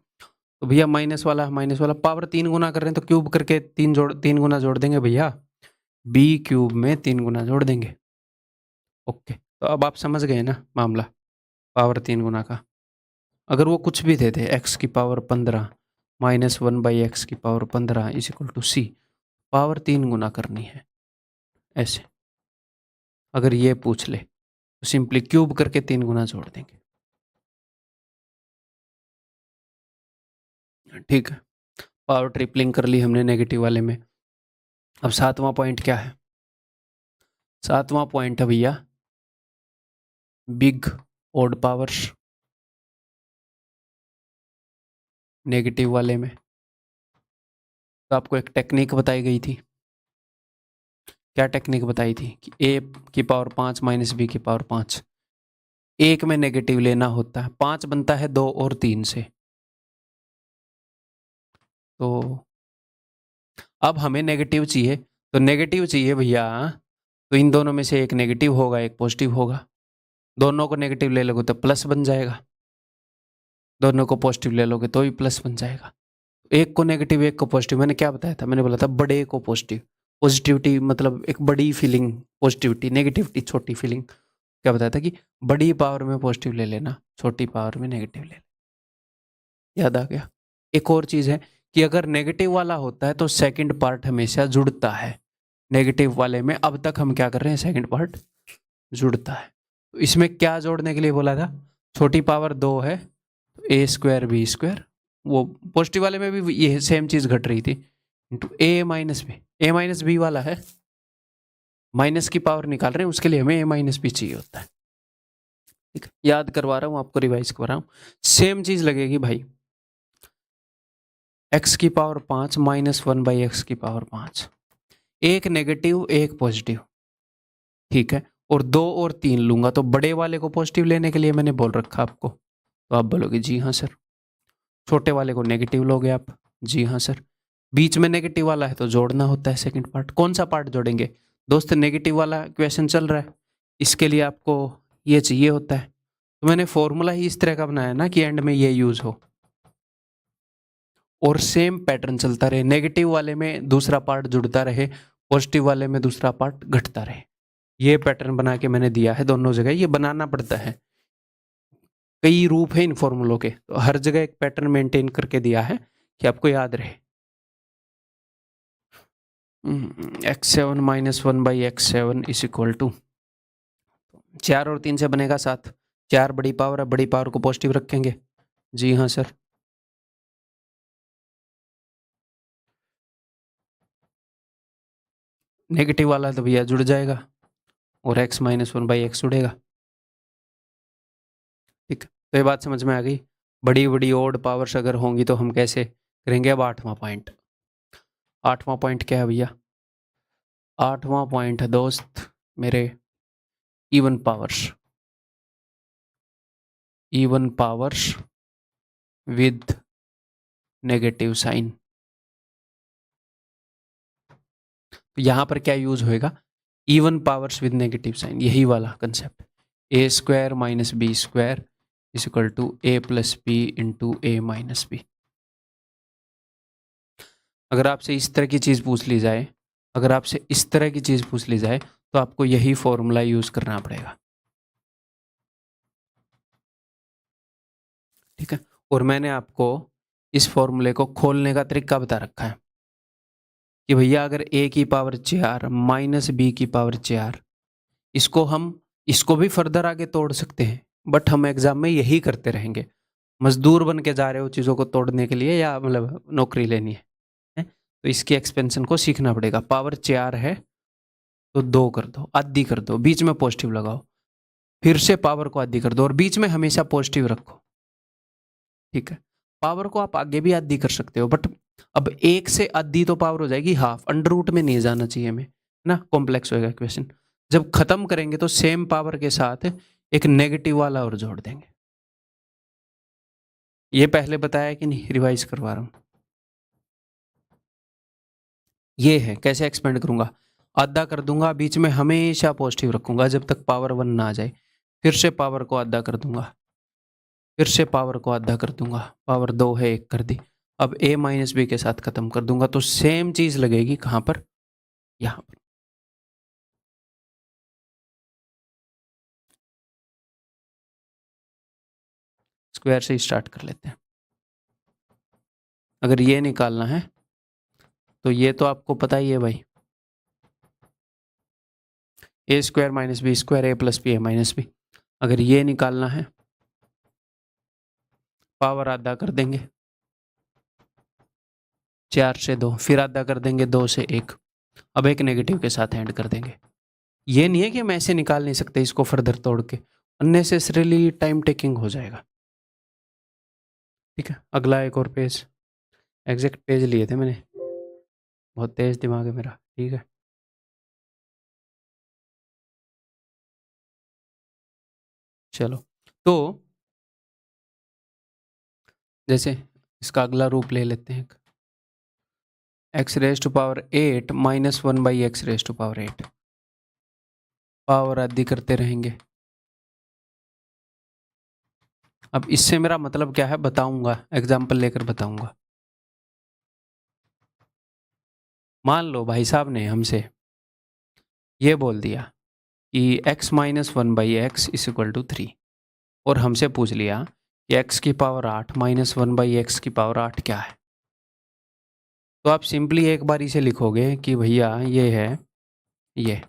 तो भैया माइनस वाला पावर 3 गुना कर रहे हैं तो क्यूब करके 3 गुना जोड़ देंगे भैया, बी क्यूब में 3 गुना जोड़ देंगे। ओके, तो अब आप समझ गए ना मामला पावर 3 गुना का। अगर वो कुछ भी दे दे, एक्स की पावर 15 -1/x की power 15 is equal to C, power 3 गुना करनी है ऐसे। अगर ये पूछ ले तो सिंपली क्यूब करके 3 गुना जोड़ देंगे। ठीक है, पावर ट्रिपलिंग कर ली हमने नेगेटिव वाले में। अब 7वां पॉइंट क्या है? 7वां पॉइंट है भैया बिग ओड पावर्स नेगेटिव वाले में। तो आपको एक टेक्निक बताई गई थी। क्या टेक्निक बताई थी? कि a की पावर 5 माइनस बी की पावर 5, एक में नेगेटिव लेना होता है। 5 बनता है 2 और 3 से। तो अब हमें नेगेटिव चाहिए, तो नेगेटिव चाहिए भैया, तो इन दोनों में से एक नेगेटिव होगा एक पॉजिटिव होगा। दोनों को नेगेटिव ले लोगे तो प्लस बन जाएगा, दोनों को पॉजिटिव ले लोगे तो भी प्लस बन जाएगा। एक को नेगेटिव एक को पॉजिटिव, मैंने क्या बताया था? मैंने बोला था बड़े को पॉजिटिव। पॉजिटिविटी मतलब एक बड़ी फीलिंग पॉजिटिविटी, नेगेटिविटी छोटी फीलिंग। क्या बताया था? कि बड़ी पावर में पॉजिटिव ले लेना, छोटी पावर में नेगेटिव ले लेना। याद आ गया? एक और चीज है कि अगर नेगेटिव वाला होता है तो सेकंड पार्ट हमेशा जुड़ता है। नेगेटिव वाले में अब तक हम क्या कर रहे हैं? सेकंड पार्ट जुड़ता है। तो इसमें क्या जोड़ने के लिए बोला था? छोटी पावर 2 है, ए स्क्वायर बी स्क्वायर। वो पॉजिटिव वाले में भी ये सेम चीज घट रही थी, into A minus B. A minus B वाला है, माइनस की पावर निकाल रहे हैं, उसके लिए हमें ए माइनस बी चाहिए होता है। ठीक है, याद करवा रहा हूँ आपको, रिवाइज करवा रहा हूँ। सेम चीज लगेगी भाई, x की पावर 5 -1/x की पावर 5, एक नेगेटिव एक पॉजिटिव। ठीक है, और 2 और 3 लूंगा तो बड़े वाले को पॉजिटिव लेने के लिए मैंने बोल रखा आपको, तो आप बोलोगे जी हाँ सर। छोटे वाले को नेगेटिव लोगे आप, जी हाँ सर। बीच में नेगेटिव वाला है तो जोड़ना होता है सेकंड पार्ट। कौन सा पार्ट जोड़ेंगे दोस्त? नेगेटिव वाला क्वेश्चन चल रहा है, इसके लिए आपको ये चाहिए होता है। तो मैंने फॉर्मूला ही इस तरह का बनाया ना कि एंड में ये यूज हो और सेम पैटर्न चलता रहे। नेगेटिव वाले में दूसरा पार्ट जुड़ता रहे, पॉजिटिव वाले में दूसरा पार्ट घटता रहे। ये पैटर्न बना के मैंने दिया है दोनों जगह, ये बनाना पड़ता है। कई रूप है इन फॉर्मूलों के, तो हर जगह एक पैटर्न मेंटेन करके दिया है कि आपको याद रहे। x7 -1/x7 is equal to 4 और 3 से बनेगा 7। 4 बड़ी पावर है, बड़ी पावर को पॉजिटिव रखेंगे, जी हाँ सर। नेगेटिव वाला तो भैया जुड़ जाएगा और x -1/x जुड़ेगा। ठीक, तो ये बात समझ में आ गई। बड़ी बड़ी ओड पावर्स अगर होंगी तो हम कैसे करेंगे? अब 8वां पॉइंट। 8वां पॉइंट क्या है भैया? 8वां पॉइंट है दोस्त मेरे even powers. Even powers with negative sign. तो यहां पर क्या यूज होएगा? Even powers with negative sign, यही वाला concept. A square minus B square is equal to A plus B into A minus B. अगर आपसे इस तरह की चीज पूछ ली जाए, अगर आपसे इस तरह की चीज पूछ ली जाए तो आपको यही फॉर्मूला यूज करना पड़ेगा। ठीक है, और मैंने आपको इस फॉर्मूले को खोलने का तरीका बता रखा है कि भैया अगर a की पावर 4 माइनस बी की पावर 4, इसको हम इसको भी फर्दर आगे तोड़ सकते हैं, बट हम एग्जाम में यही करते रहेंगे। मजदूर बन के जा रहे हो चीज़ों को तोड़ने के लिए या मतलब नौकरी लेनी है? तो इसकी एक्सपेंशन को सीखना पड़ेगा। पावर 4 है तो 2 कर दो, आधी कर दो, बीच में पॉजिटिव लगाओ। फिर से पावर को आधी कर दो और बीच में हमेशा पॉजिटिव रखो, ठीक है। पावर को आप आगे भी आधी कर सकते हो, बट अब एक से आधी तो पावर हो जाएगी हाफ, अंडर रूट में नहीं जाना चाहिए हमें, है ना, कॉम्प्लेक्स होएगा क्वेश्चन। जब खत्म करेंगे तो सेम पावर के साथ एक नेगेटिव वाला और जोड़ देंगे। ये पहले बताया कि नहीं, रिवाइज करवा रहा हूं। ये है, कैसे एक्सपेंड करूंगा, आधा कर दूंगा, बीच में हमेशा पॉजिटिव रखूंगा जब तक पावर 1 ना आ जाए, फिर से पावर को आधा कर दूंगा, फिर से पावर को आधा कर दूंगा, पावर 2 है 1 कर दी, अब a माइनस बी के साथ खत्म कर दूंगा, तो सेम चीज लगेगी कहां पर, यहां पर। स्क्वायर से स्टार्ट कर लेते हैं। अगर ये निकालना है तो ये तो आपको पता ही है भाई, ए स्क्वायर माइनस बी स्क्वायर ए प्लस बी ए माइनस बी। अगर ये निकालना है, पावर आधा कर देंगे, 4 से 2, फिर आधा कर देंगे 2 से 1, अब एक नेगेटिव के साथ ऐड कर देंगे। ये नहीं है कि हम ऐसे निकाल नहीं सकते इसको फर्दर तोड़ के, अननेसेसरीली टाइम टेकिंग हो जाएगा, ठीक है। अगला एक और पेज, एग्जैक्ट पेज लिए थे मैंने, बहुत तेज दिमाग है मेरा, ठीक है। चलो, तो जैसे इसका अगला रूप ले लेते हैं, X raise to power 8 minus 1 by x raise to power 8, power आदि करते रहेंगे। अब इससे मेरा मतलब क्या है बताऊंगा, एग्जाम्पल लेकर बताऊंगा। मान लो भाई साहब ने हमसे ये बोल दिया कि x minus 1 by X is equal to 3, और हमसे पूछ लिया कि x की पावर 8 माइनस 1 बाई एक्स की पावर 8 क्या है। तो आप सिंपली एक बार इसे लिखोगे कि भैया ये है ये,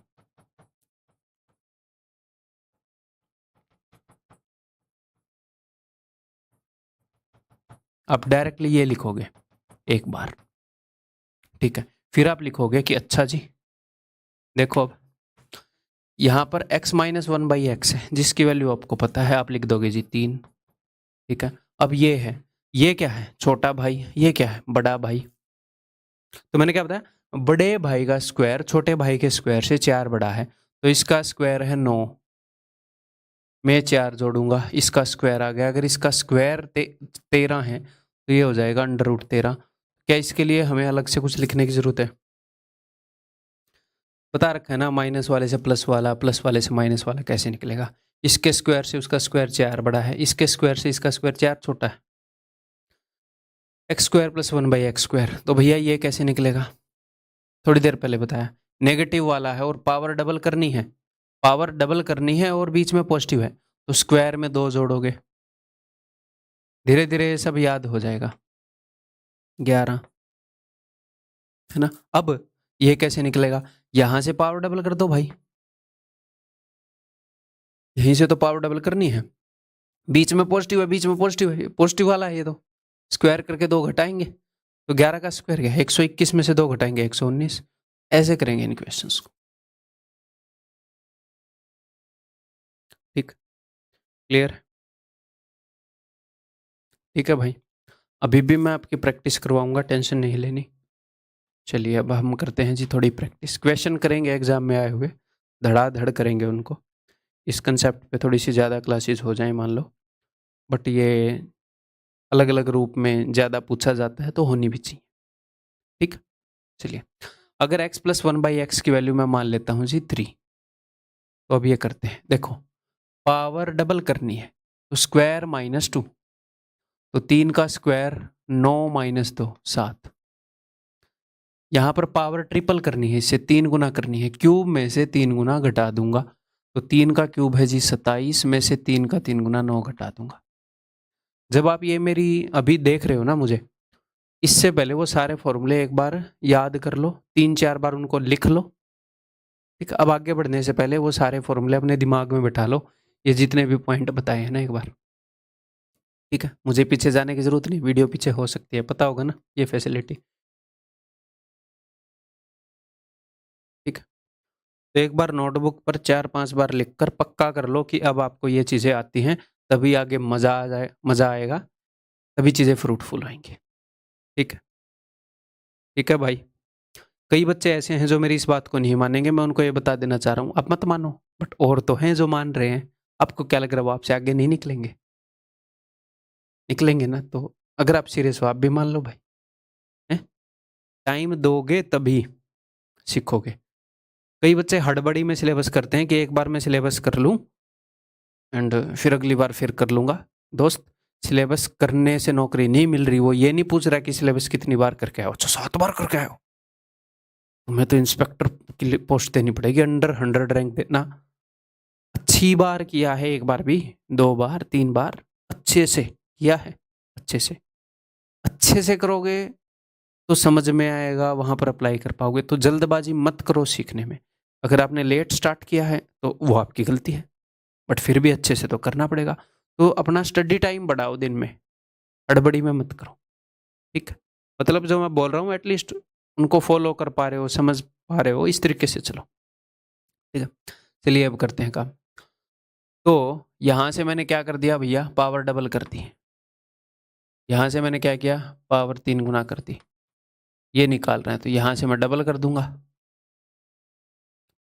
आप डायरेक्टली ये लिखोगे एक बार, ठीक है। फिर आप लिखोगे कि अच्छा जी देखो, अब यहाँ पर x माइनस 1 बाई एक्स है जिसकी वैल्यू आपको पता है, आप लिख दोगे जी 3, ठीक है। अब ये है, ये क्या है, छोटा भाई, ये क्या है, बड़ा भाई। तो मैंने क्या बताया, बड़े भाई का स्क्वायर छोटे भाई के स्क्वायर से 4 बड़ा है, तो इसका स्क्वायर है 9, मैं 4 जोड़ूंगा, इसका स्क्वायर आ गया। अगर इसका स्क्वायर 13 है तो ये हो जाएगा अंडर रूट 13। क्या इसके लिए हमें अलग से कुछ लिखने की जरूरत है, बता रखा है ना, माइनस वाले से प्लस वाला, प्लस वाले से माइनस वाला कैसे निकलेगा। इसके स्क्वायर से उसका स्क्वायर 4 बड़ा है, इसके स्क्वायर से इसका स्क्वायर 4 छोटा है, x square plus 1 by X square. तो भैया ये कैसे निकलेगा, थोड़ी देर पहले बताया, नेगेटिव वाला है और पावर डबल करनी है, पावर डबल करनी है और बीच में पॉजिटिव है, तो स्क्वायर में 2 जोड़ोगे, धीरे धीरे ये सब याद हो जाएगा, 11, है ना। अब ये कैसे निकलेगा, यहां से पावर डबल कर दो भाई, यहीं से तो पावर डबल करनी है, बीच में पॉजिटिव है, बीच में पॉजिटिव है, पॉजिटिव वाला है ये, तो स्क्वायर करके 2 घटाएंगे, तो 11 का स्क्वायर क्या है, 121 में से 2 घटाएंगे 119, ऐसे करेंगे इन क्वेश्चंस को, ठीक, क्लियर, ठीक है भाई। अभी भी मैं आपकी प्रैक्टिस करवाऊंगा, टेंशन नहीं लेनी। चलिए अब हम करते हैं जी थोड़ी प्रैक्टिस, क्वेश्चन करेंगे एग्जाम में आए हुए, धड़ाधड़ करेंगे उनको, इस कंसेप्ट पे थोड़ी सी ज़्यादा क्लासेस हो जाएं मान लो, बट ये अलग अलग रूप में ज़्यादा पूछा जाता है तो होनी भी चाहिए, ठीक। चलिए, अगर x प्लस 1 बाई एक्स की वैल्यू मैं मान लेता हूँ जी 3, तो अब ये करते हैं, देखो पावर डबल करनी है तो स्क्वायर माइनस 2, तो 3 का स्क्वायर 9 माइनस 2 7, यहाँ पर पावर ट्रिपल करनी है, इससे 3 गुना करनी है, क्यूब में से 3 गुना घटा दूंगा, तो 3 का क्यूब है जी 27, में से 3 का 3 गुना 9 घटा दूंगा। जब आप ये मेरी अभी देख रहे हो ना मुझे, इससे पहले वो सारे फॉर्मूले एक बार याद कर लो, 3-4 बार उनको लिख लो, ठीक। अब आगे बढ़ने से पहले वो सारे फॉर्मूले अपने दिमाग में बैठा लो, ये जितने भी पॉइंट बताए हैं ना एक बार, ठीक है। मुझे पीछे जाने की जरूरत नहीं, वीडियो पीछे हो सकती है, पता होगा ना ये फैसिलिटी, ठीक है। तो एक बार नोटबुक पर 4-5 बार लिखकर पक्का कर लो कि अब आपको ये चीज़ें आती हैं, तभी आगे मज़ा आएगा, तभी चीज़ें फ्रूटफुल होंगी। ठीक है? ठीक है भाई? कई बच्चे ऐसे हैं जो मेरी इस बात को नहीं मानेंगे, मैं उनको ये बता देना चाह रहा हूँ, आप मत मानो, बट और तो हैं जो मान रहे हैं। आपको क्या लग रहा है वो आपसे आगे नहीं निकलेंगे? निकलेंगे ना, तो अगर आप सीरियस हो आप भी मान लो भाई, हैं? टाइम दोगे तभी सीखोगे। कई बच्चे हड़बड़ी में सिलेबस करते हैं कि एक बार मैं सिलेबस कर लूँ एंड फिर अगली बार फिर कर लूँगा। दोस्त, सिलेबस करने से नौकरी नहीं मिल रही, वो ये नहीं पूछ रहा कि सिलेबस कितनी बार करके आए हो। अच्छा 7 बार करके आए हो? तुम्हें तो इंस्पेक्टर की पोस्ट देनी पड़ेगी, अंडर 100 रैंक देना। अच्छी बार किया है, एक बार भी, 2 बार, 3 बार अच्छे से किया है, अच्छे से करोगे तो समझ में आएगा, वहाँ पर अप्लाई कर पाओगे। तो जल्दबाजी मत करो सीखने में। अगर आपने लेट स्टार्ट किया है तो वो आपकी गलती है, बट फिर भी अच्छे से तो करना पड़ेगा। तो अपना स्टडी टाइम बढ़ाओ दिन में, हड़बड़ी में मत करो, ठीक है? मतलब जो मैं बोल रहा हूँ एटलीस्ट उनको फॉलो कर पा रहे हो, समझ पा रहे हो, इस तरीके से चलो, ठीक है? चलिए अब करते हैं काम। तो यहाँ से मैंने क्या कर दिया भैया, पावर डबल कर दी। यहाँ से मैंने क्या किया, पावर 3 गुना कर दी। ये निकाल रहे हैं तो यहाँ से मैं डबल कर दूंगा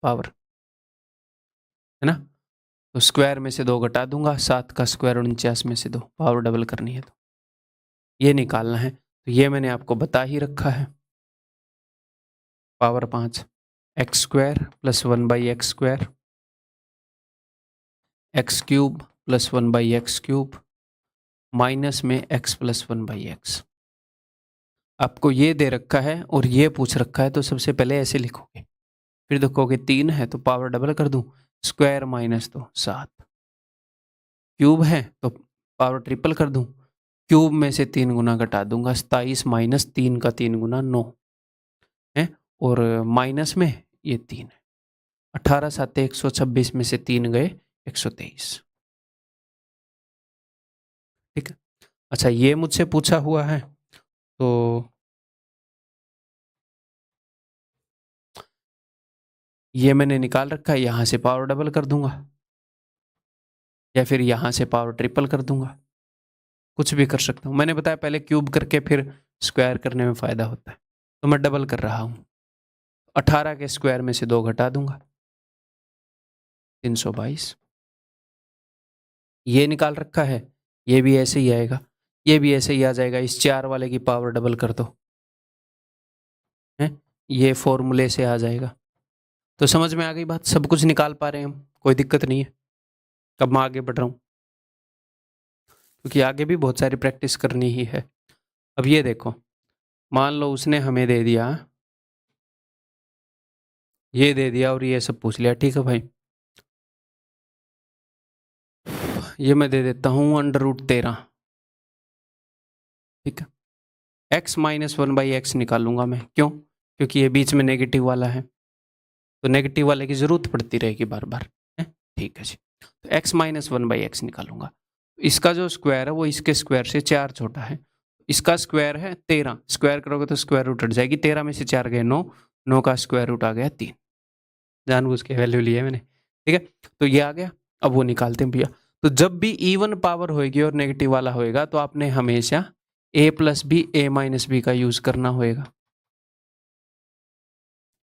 पावर, है ना? तो स्क्वायर में से 2 घटा दूंगा, 7 का स्क्वायर 49 में से 2, पावर डबल करनी है तो ये निकालना है। तो ये मैंने आपको बता ही रखा है, power 5 x square plus 1/x² x cube plus 1/x³ minus में x प्लस 1/x। आपको ये दे रखा है और ये पूछ रखा है, तो सबसे पहले ऐसे लिखोगे, फिर देखोगे 3 है तो पावर डबल कर दूं, स्क्वायर माइनस 2 7, क्यूब है तो पावर ट्रिपल कर दूं, क्यूब में से 3 गुना घटा दूंगा, 27 माइनस 3 का 3 गुना 9 है, और माइनस में ये 3 है, 18 7 126 में से 3 गए 123, ठीक है? अच्छा ये मुझसे पूछा हुआ है, तो ये मैंने निकाल रखा है, यहाँ से पावर डबल कर दूंगा या फिर यहाँ से पावर ट्रिपल कर दूंगा, कुछ भी कर सकता हूँ। मैंने बताया पहले क्यूब करके फिर स्क्वायर करने में फ़ायदा होता है, तो मैं डबल कर रहा हूँ। 18 के स्क्वायर में से 2 घटा दूंगा, 322। ये निकाल रखा है, ये भी ऐसे ही आएगा, ये भी ऐसे ही आ जाएगा। इस 4 वाले की पावर डबल कर दो, है? ये फॉर्मूले से आ जाएगा। तो समझ में आ गई बात, सब कुछ निकाल पा रहे हैं हम, कोई दिक्कत नहीं है। कब मैं आगे बढ़ रहा हूँ, क्योंकि आगे भी बहुत सारी प्रैक्टिस करनी ही है। अब ये देखो, मान लो उसने हमें दे दिया, ये दे दिया और ये सब पूछ लिया, ठीक है भाई? ये मैं दे देता हूँ √13, ठीक है? x माइनस 1/x निकालूंगा मैं, क्यों? क्योंकि ये बीच में नेगेटिव वाला है, तो नेगेटिव वाले की जरूरत पड़ती रहेगी बार बार, है? ठीक है जी। तो x माइनस 1/x निकालूंगा, इसका जो स्क्वायर है वो इसके स्क्वायर से 4 छोटा है, इसका स्क्वायर है 13, स्क्वायर करोगे तो स्क्वायर रूट हट जाएगी, 13 में से 4 गए 9, 9 का स्क्वायर रूट आ गया 3, जानबूझ के वैल्यू ली है मैंने, ठीक है? तो ये आ गया। अब वो निकालते हैं भैया। तो जब भी इवन पावर होएगी और नेगेटिव वाला होएगा तो आपने हमेशा a plus B a minus B का यूज करना होएगा,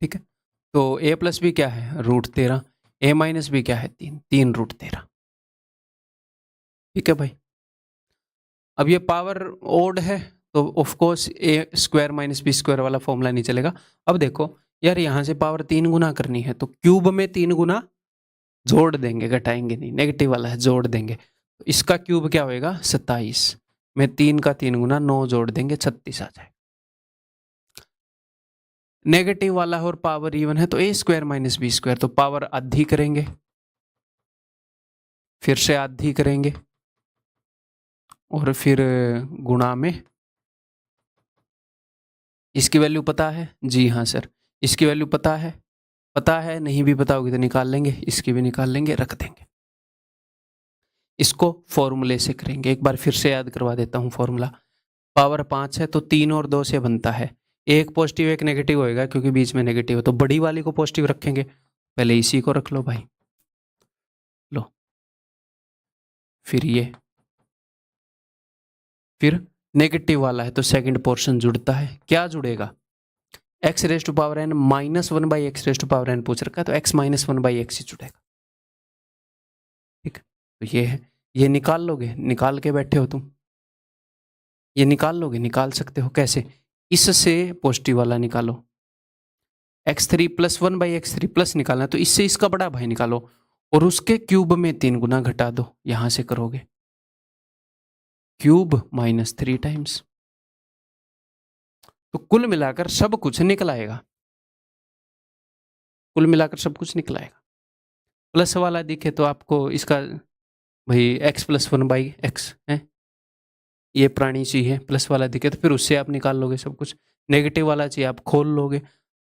ठीक है? तो a प्लस बी क्या है, √13, a माइनस बी क्या है, 3, 3√13, ठीक है भाई? अब ये पावर ओड है तो of course a square minus B square वाला फॉर्मूला नहीं चलेगा। अब देखो यार, यहाँ से पावर 3 गुना करनी है तो क्यूब में 3 गुना जोड़ देंगे, घटाएंगे नहीं, नेगेटिव वाला है, जोड़ देंगे। तो इसका क्यूब क्या होएगा, 27 में 3 का 3 गुना 9 जोड़ देंगे, 36 आ जाएगा। नेगेटिव वाला है और पावर इवन है तो a square minus B square, तो पावर आधी करेंगे, फिर से आधी करेंगे और फिर गुणा में। इसकी वैल्यू पता है? जी हाँ सर, इसकी वैल्यू पता है? पता है, नहीं भी पता होगी तो निकाल लेंगे, इसकी भी निकाल लेंगे, रख देंगे। इसको फॉर्मूले से करेंगे, एक बार फिर से याद करवा देता हूँ फॉर्मूला। पावर 5 है तो 3 और 2 से बनता है, एक पॉजिटिव एक नेगेटिव होएगा, क्योंकि बीच में नेगेटिव है तो बड़ी वाली को पॉजिटिव रखेंगे, पहले इसी को रख लो भाई, लो, फिर ये, फिर नेगेटिव वाला है तो सेकंड पोर्शन जुड़ता है, क्या जुड़ेगा, x raise to power n minus one by x raise to power n पूछ रखा है, तो x minus one by x ही जुड़ेगा। ठीक, तो ये है, ये निकाल लोगे, निकाल के बैठे हो तुम, ये निकाल लोगे, निकाल सकते हो कैसे, इससे पॉजिटिव वाला निकालो, x3 plus one by x three plus निकालना, तो इससे इसका बड़ा भाई निकालो और उसके क्यूब में 3 गुना घटा दो, यहां से करोगे क्यूब माइनस 3 टाइम्स, तो कुल मिलाकर सब कुछ निकल आएगा, कुल मिलाकर सब कुछ निकल आएगा। प्लस वाला दिखे तो आपको इसका भाई x plus one by x है, ये पुरानी चीज है, प्लस वाला दिखे तो फिर उससे आप निकाल लोगे सब कुछ, नेगेटिव वाला चाहिए आप खोल लोगे।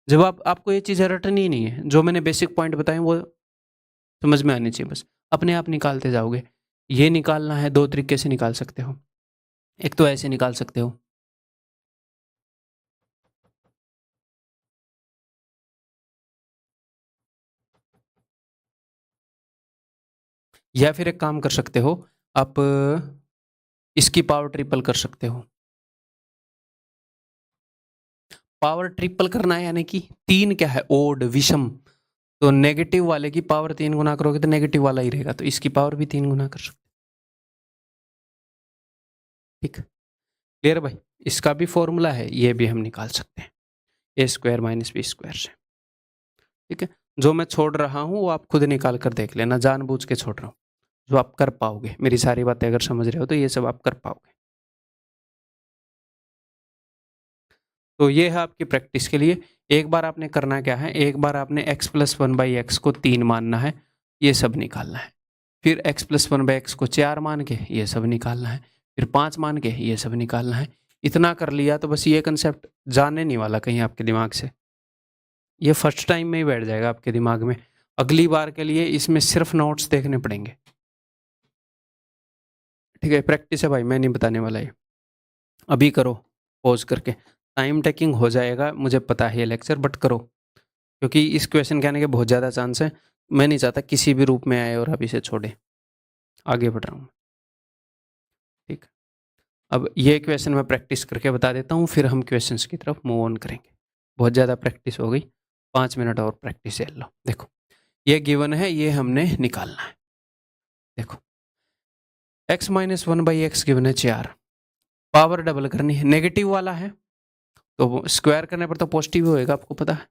जब आपको ये चीज़ें रटनी ही नहीं है, जो मैंने बेसिक पॉइंट बताए वो समझ में आनी चाहिए, बस अपने आप निकालते जाओगे। ये निकालना है, दो तरीके से निकाल सकते हो, एक तो ऐसे निकाल सकते हो, या फिर एक काम कर सकते हो आप, इसकी पावर ट्रिपल कर सकते हो। पावर ट्रिपल करना है यानी कि 3 क्या है, ओड विषम, तो नेगेटिव वाले की पावर 3 गुना करोगे तो नेगेटिव वाला ही रहेगा, तो इसकी पावर भी 3 गुना कर सकते। ठीक, क्लियर भाई, इसका भी फॉर्मूला है, ये भी हम निकाल सकते हैं, ए स्क्वायर माइनस बी स्क्वायर से। ठीक है, जो मैं छोड़ रहा हूं वो आप खुद निकाल कर देख लेना, जानबूझ के छोड़ रहा हूं, जो आप कर पाओगे, मेरी सारी बातें अगर समझ रहे हो तो ये सब आप कर पाओगे। तो ये है आपकी प्रैक्टिस के लिए, एक बार आपने करना क्या है, एक बार आपने x plus one by x को 3 मानना है, ये सब निकालना है, फिर x plus one by x को 4 मान के ये सब निकालना है, फिर 5 मान के ये सब निकालना है। इतना कर लिया तो बस ये कंसेप्ट जाने नहीं वाला कहीं आपके दिमाग से, ये फर्स्ट टाइम में ही बैठ जाएगा आपके दिमाग में, अगली बार के लिए इसमें सिर्फ नोट्स देखने पड़ेंगे। ठीक है, प्रैक्टिस है भाई, मैं नहीं बताने वाला ये, अभी करो पॉज करके, टाइम टेकिंग हो जाएगा मुझे पता है ये लेक्चर, बट करो, क्योंकि इस क्वेश्चन के आने के बहुत ज़्यादा चांस है, मैं नहीं चाहता किसी भी रूप में आए और आप इसे छोड़े, आगे बढ़ रहा हूँ। ठीक, अब ये क्वेश्चन मैं प्रैक्टिस करके बता देता हूँ, फिर हम क्वेश्चंस की तरफ मूव ऑन करेंगे, बहुत ज़्यादा प्रैक्टिस हो गई, 5 मिनट और प्रैक्टिस ले लो। देखो ये गिवन है, ये हमने निकालना है, देखो x minus one by x given है 4, पावर डबल करनी है, नेगेटिव वाला है तो स्क्वायर करने पर तो पॉजिटिव होएगा, आपको पता है।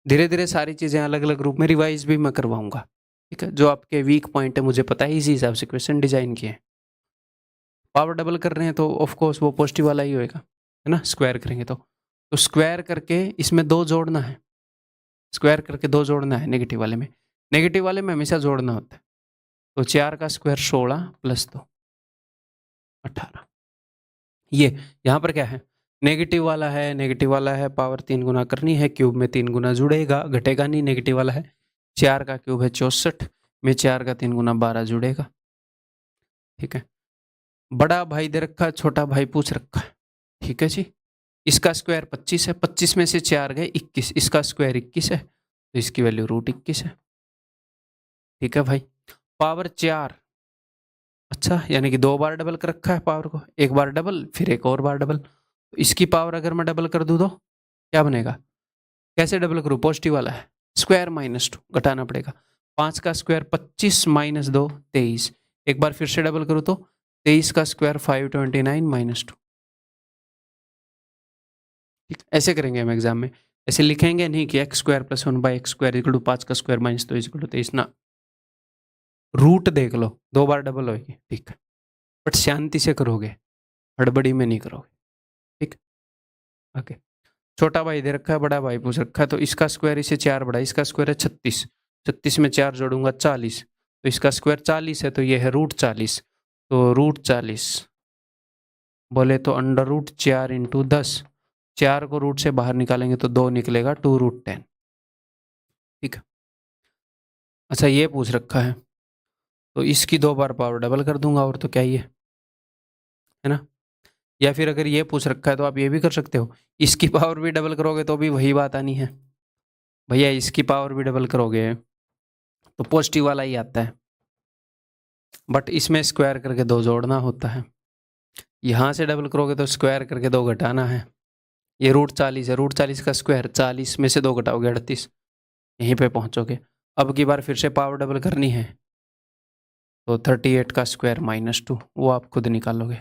धीरे धीरे सारी चीज़ें अलग अलग रूप में रिवाइज भी मैं करवाऊंगा, ठीक है, जो आपके वीक पॉइंट है मुझे पता है, इसी हिसाब से क्वेश्चन डिजाइन किए हैं। पावर डबल कर रहे हैं तो ऑफ कोर्स वो पॉजिटिव वाला ही होएगा, है ना, स्क्वायर करेंगे तो स्क्वायर करके इसमें 2 जोड़ना है, स्क्वायर करके 2 जोड़ना है, नेगेटिव वाले में हमेशा जोड़ना होता है, तो 4 का स्क्वायर 16 प्लस 2 18, ये यहाँ पर क्या है, नेगेटिव वाला है, नेगेटिव वाला है, पावर 3 गुना करनी है, क्यूब में 3 गुना जुड़ेगा, घटेगा नहीं, नेगेटिव वाला है, 4 का क्यूब है 64 में 4 का 3 गुना 12 जुड़ेगा। ठीक है, बड़ा भाई दे रखा है, छोटा भाई पूछ रखा है, ठीक है जी, इसका स्क्वायर 25 है, 25 में से 4 गए 21, इसका स्क्वायर 21 है, तो इसकी वैल्यू रूट 21 है। ठीक है भाई, पावर 4, अच्छा यानी कि 2 बार डबल कर रखा है पावर को, एक बार डबल फिर एक और बार डबल, तो इसकी पावर अगर मैं डबल कर दूं तो क्या बनेगा, कैसे डबल करूं, पॉजिटिव वाला है, स्क्वायर माइनस 2 घटाना पड़ेगा, 5 का स्क्वायर 25 माइनस 2 23, एक बार फिर से डबल करूं तो 23 का स्क्वायर 529 माइनस 2। ठीक, ऐसे करेंगे हम एग्जाम में, ऐसे लिखेंगे नहीं कि X square plus one by X square equal to 5 का स्क्वायर माइनस 2 इक्वल टू 23 ना, रूट देख लो, 2 बार डबल होगी, ठीक है, बट शांति से करोगे, हड़बड़ी में नहीं करोगे। ठीक, ओके, छोटा भाई दे रखा है, बड़ा भाई पूछ रखा है, तो इसका स्क्वायर इसे 4 बढ़ा, इसका स्क्वायर है 36, 36 में 4 जोड़ूंगा 40, तो इसका स्क्वायर 40 है, तो ये है रूट 40, तो रूट 40 बोले तो अंडर रूट 4 इंटू 10, 4 को रूट से बाहर निकालेंगे तो 2 निकलेगा, 2 रूट 10। ठीक है, अच्छा ये पूछ रखा है तो इसकी 2 बार पावर डबल कर दूंगा, और तो क्या ही है ना, या फिर अगर ये पूछ रखा है तो आप ये भी कर सकते हो, इसकी पावर भी डबल करोगे तो भी वही बात आनी है, भैया इसकी पावर भी डबल करोगे तो पॉजिटिव वाला ही आता है, बट इसमें स्क्वायर करके 2 जोड़ना होता है। यहाँ से डबल करोगे तो स्क्वायर करके 2 घटाना है। ये √40 है, √40 का स्क्वायर 40 में से 2 घटाओगे 38, यहीं पे पहुँचोगे। अब की बार फिर से पावर डबल करनी है तो 38 का स्क्वायर -2, वो आप खुद निकालोगे।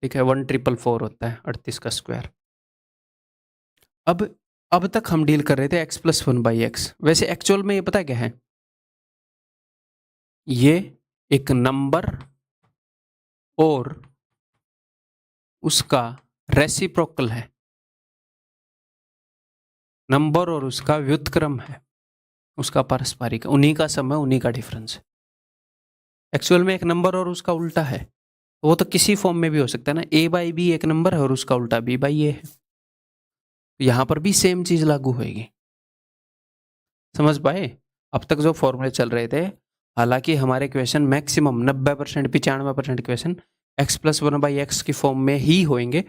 ठीक है, 1444 होता है 38 का स्क्वायर। अब तक हम डील कर रहे थे x + 1/x। वैसे एक्चुअल में ये पता क्या है, ये एक नंबर और उसका रेसिप्रोकल है, नंबर और उसका व्युत्क्रम है, उसका पारस्परिक, उन्हीं का सम है, उन्हीं का डिफरेंस है। एक्चुअल में एक नंबर और उसका उल्टा है, तो वो तो किसी फॉर्म में भी हो सकता है ना। a/b एक नंबर है और उसका उल्टा b/a है, तो यहां पर भी सेम चीज लागू होगी। समझ पाए? अब तक जो फॉर्मूले चल रहे थे, हालांकि हमारे question maximum 90% 95% question x + 1/x की फॉर्म में ही होंगे।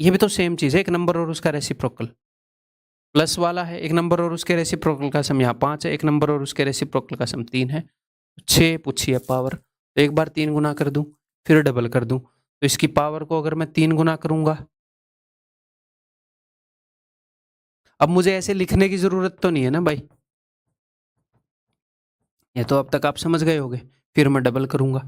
ये भी तो सेम चीज है, एक नंबर और उसका रेसिप्रोकल। प्लस वाला है, एक नंबर और उसके रेसिप्रोकल का सम यहाँ 5 है, एक नंबर और उसके रेसिप्रोकल का सम 3 है। 6 पूछी है पावर, तो एक बार 3 गुना कर दूं, फिर डबल कर दूं, तो इसकी पावर को अगर मैं 3 गुना करूंगा, अब मुझे ऐसे लिखने की जरूरत तो नहीं है ना भाई, ये तो अब तक आप समझ गए होगे। फिर मैं डबल करूंगा,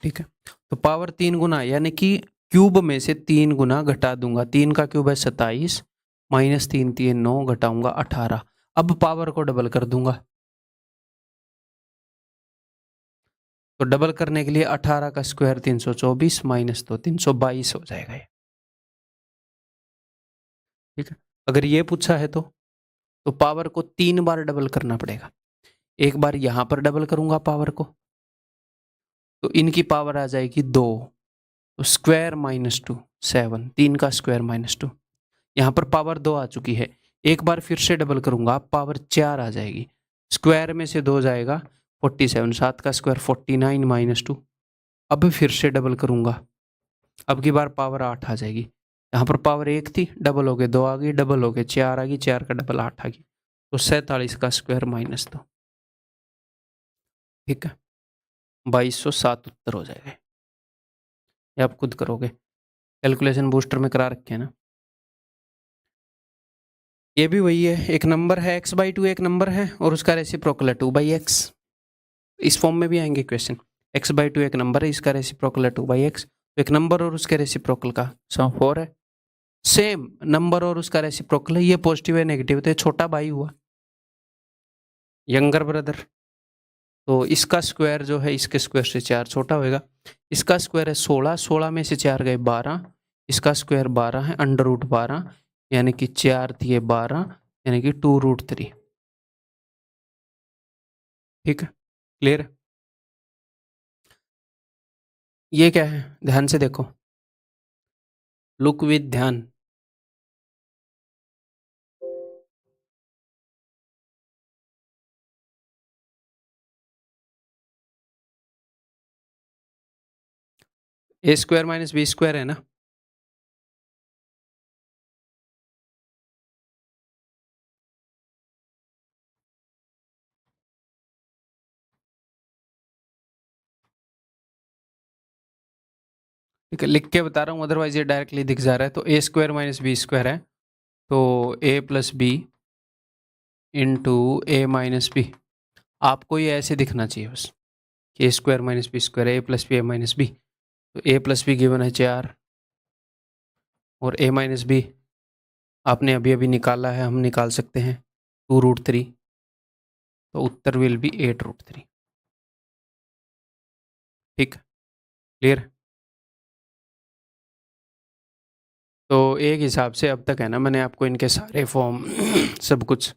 ठीक है। तो पावर 3 गुना यानी कि क्यूब में से 3 गुना घटा दूंगा, 3 का क्यूब है 27, -3 3 9, घटाऊंगा 18। अब पावर को डबल कर दूंगा, तो डबल करने के लिए 18 का स्क्वायर 324 -2 322 हो जाएगा ये, ठीक है। अगर ये पूछा है तो पावर को 3 बार डबल करना पड़ेगा। एक बार यहां पर डबल करूंगा पावर को, तो इनकी पावर आ जाएगी 2, तो स्क्वायर -2 7, 3 का स्क्वायर -2। यहाँ पर पावर 2 आ चुकी है, एक बार फिर से डबल करूंगा, पावर 4 आ जाएगी, स्क्वायर में से 2 जाएगा 47, 7 का स्क्वायर 49 -2। अब फिर से डबल करूंगा, अब की बार पावर 8 आ जाएगी। यहाँ पर पावर 1 थी, डबल हो गए 2 आ गई, डबल हो गए 4 आ गई, 4 का डबल 8 आ गई, तो 47 का स्क्वायर -2, ठीक है। 2207 उत्तर हो जाएगा। ये आप खुद करोगे, कैलकुलेशन बूस्टर में करा रखे हैं ना। ये भी वही है, एक नंबर है x/2, एक नंबर है और उसका रेसिप्रोकल है 2/x। इस फॉर्म में भी आएंगे क्वेश्चन, x/2 एक नंबर है, इसका रेसिप्रोकल है 2/x, तो एक नंबर और उसके रेसिप्रोकल का सम 4 है। सेम नंबर और उसका रेसिप्रोकल है, ये पॉजिटिव है नेगेटिव, तो ये छोटा भाई हुआ, यंगर ब्रदर। तो इसका स्क्वायर जो है इसके स्क्वायर से 4 छोटा होएगा। इसका स्क्वायर है 16, 16 में से 4 गए 12, इसका स्क्वायर 12 है, √12 यानी कि 4 दिए 12 यानी कि 2√3, ठीक है। क्लियर? ये क्या है, ध्यान से देखो, लुक विद ध्यान। a² - b² है ना, ठीक है। लिख के बता रहा हूँ, अदरवाइज ये डायरेक्टली दिख जा रहा है। तो a² - b² है, तो a + b × a - b। आपको ये ऐसे दिखना चाहिए बस कि a² - b² a + b a - b। तो a + b गिवन है 4 और a - b आपने अभी अभी निकाला है, हम निकाल सकते हैं 2√3, तो उत्तर विल बी 8√3, ठीक। क्लियर? तो एक हिसाब से अब तक है ना, मैंने आपको इनके सारे फॉर्म सब कुछ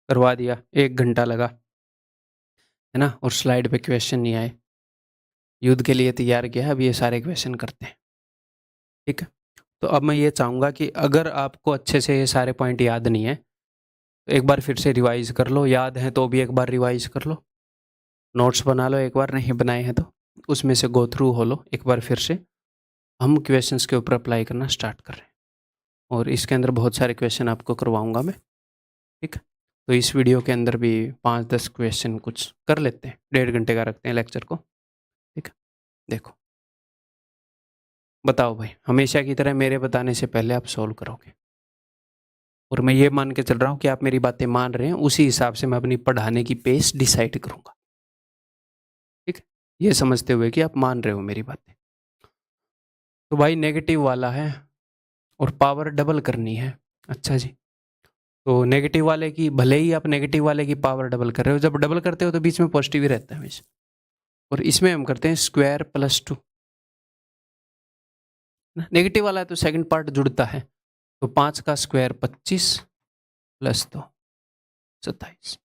करवा दिया, 1 घंटा लगा है ना, और स्लाइड पे क्वेश्चन नहीं आए। युद्ध के लिए तैयार किया, अब ये सारे क्वेश्चन करते हैं, ठीक है। तो अब मैं ये चाहूँगा कि अगर आपको अच्छे से ये सारे पॉइंट याद नहीं है, तो एक बार फिर से रिवाइज कर लो, याद है तो भी एक बार रिवाइज कर लो, नोट्स बना लो एक बार, नहीं बनाए हैं तो उसमें से गो थ्रू हो लो एक बार फिर से। हम क्वेश्चंस के ऊपर अप्लाई करना स्टार्ट कर रहे हैं। और इसके अंदर बहुत सारे क्वेश्चन आपको करवाऊंगा मैं, ठीक है। तो इस वीडियो के अंदर भी 5-10 क्वेश्चन कुछ कर लेते हैं, 1.5 घंटे का रखते हैं लेक्चर को, ठीक है। देखो, बताओ भाई, हमेशा की तरह मेरे बताने से पहले आप सॉल्व करोगे, और मैं ये मान के चल रहा हूँ कि आप मेरी बातें मान रहे हैं, उसी हिसाब से मैं अपनी पढ़ाने की पेस डिसाइड करूंगा, ठीक है। ये समझते हुए कि आप मान रहे हो मेरी बातें। तो भाई नेगेटिव वाला है और पावर डबल करनी है। अच्छा जी, तो नेगेटिव वाले की, भले ही आप नेगेटिव वाले की पावर डबल कर रहे हो, जब डबल करते हो तो बीच में पॉजिटिव ही रहता है हमेशा, और इसमें हम करते हैं स्क्वायर प्लस 2। नेगेटिव वाला है तो सेकंड पार्ट जुड़ता है, तो 5 का स्क्वायर 25 प्लस 2 27।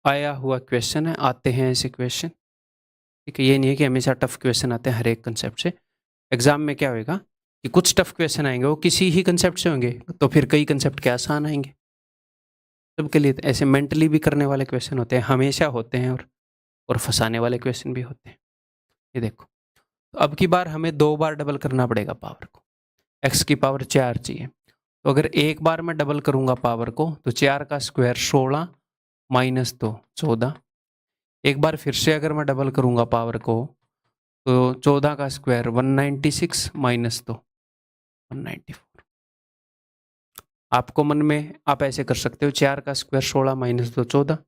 आया हुआ क्वेश्चन है, आते हैं ऐसे क्वेश्चन, ठीक है। ये नहीं है कि हमेशा टफ क्वेश्चन आते हैं हर एक कंसेप्ट से। एग्जाम में क्या होएगा कि कुछ टफ क्वेश्चन आएंगे, वो किसी ही कंसेप्ट से होंगे, तो फिर कई कंसेप्ट के आसान आएंगे। सबके लिए ऐसे मेंटली भी करने वाले क्वेश्चन होते हैं, हमेशा होते हैं, और फंसाने वाले क्वेश्चन भी होते हैं। ये देखो, तो अब की बार हमें 2 बार डबल करना पड़ेगा पावर को। x की पावर 4 चाहिए, तो अगर एक बार मैं डबल करूंगा पावर को, तो 4 का स्क्वायर 16 माइनस 2 14। एक बार फिर से अगर मैं डबल करूंगा पावर को, तो 14 का स्क्वायर 196 माइनस 2 194। आपको मन में आप ऐसे कर सकते हो, 4 का स्क्वायर 16 माइनस 2 14,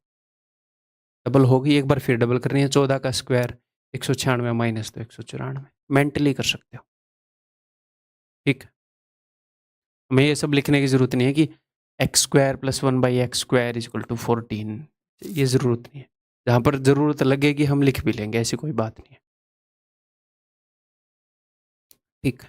डबल होगी। एक बार फिर डबल करनी है, 14 का स्क्वायर 196 माइनस 2 194। मेंटली कर सकते हो, ठीक। हमें ये सब लिखने की जरूरत नहीं है कि X square plus 1/x² is equal to 14, ये जरूरत नहीं है। जहां पर जरूरत लगेगी हम लिख भी लेंगे, ऐसी कोई बात नहीं है, ठीक।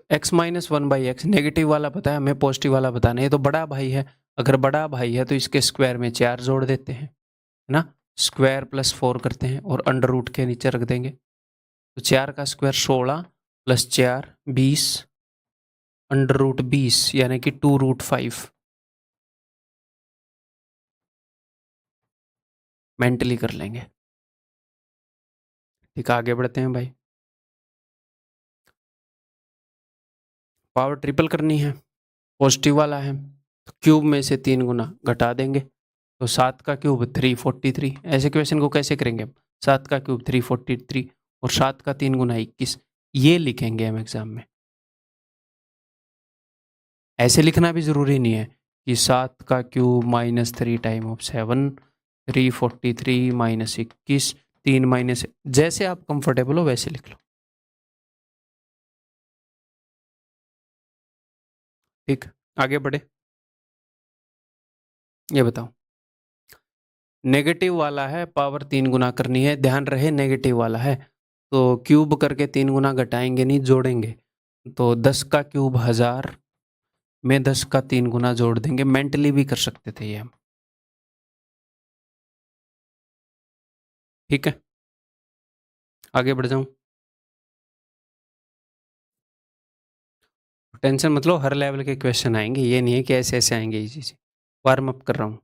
x माइनस 1/x नेगेटिव वाला पता है, हमें पॉजिटिव वाला बताना है। ये तो बड़ा भाई है, अगर बड़ा भाई है तो इसके स्क्वायर में 4 जोड़ देते हैं, है ना। स्क्वायर प्लस 4 करते हैं और अंडर रूट के नीचे रख देंगे, तो 4 का स्क्वायर 16 प्लस 4 20, अंडर रूट 20 यानी कि 2√5। मेंटली कर लेंगे, ठीक। आगे बढ़ते हैं भाई। पावर ट्रिपल करनी है, पॉजिटिव वाला है, तो क्यूब में से 3 गुना घटा देंगे, तो 7 का क्यूब 343। ऐसे क्वेश्चन को कैसे करेंगे हम? 7 का क्यूब 343 और 7 का 3 गुना 21, ये लिखेंगे हम एग्जाम में। ऐसे लिखना भी जरूरी नहीं है कि 7 का cube minus 3 time of 7 343 minus 21 3 minus, जैसे आप कंफर्टेबल हो वैसे लिख लो, ठीक। आगे बढ़े, ये बताओ। नेगेटिव वाला है, पावर 3 गुना करनी है, ध्यान रहे नेगेटिव वाला है, तो क्यूब करके 3 गुना घटाएंगे नहीं, जोड़ेंगे। तो 10 का क्यूब 1000 में 10 का 3 गुना जोड़ देंगे। मेंटली भी कर सकते थे ये हम, ठीक है। आगे बढ़ जाऊं, टेंशन मतलब हर लेवल के क्वेश्चन आएंगे, ये नहीं है कि ऐसे ऐसे आएंगे इजी से। वार्म अप कर रहा हूँ।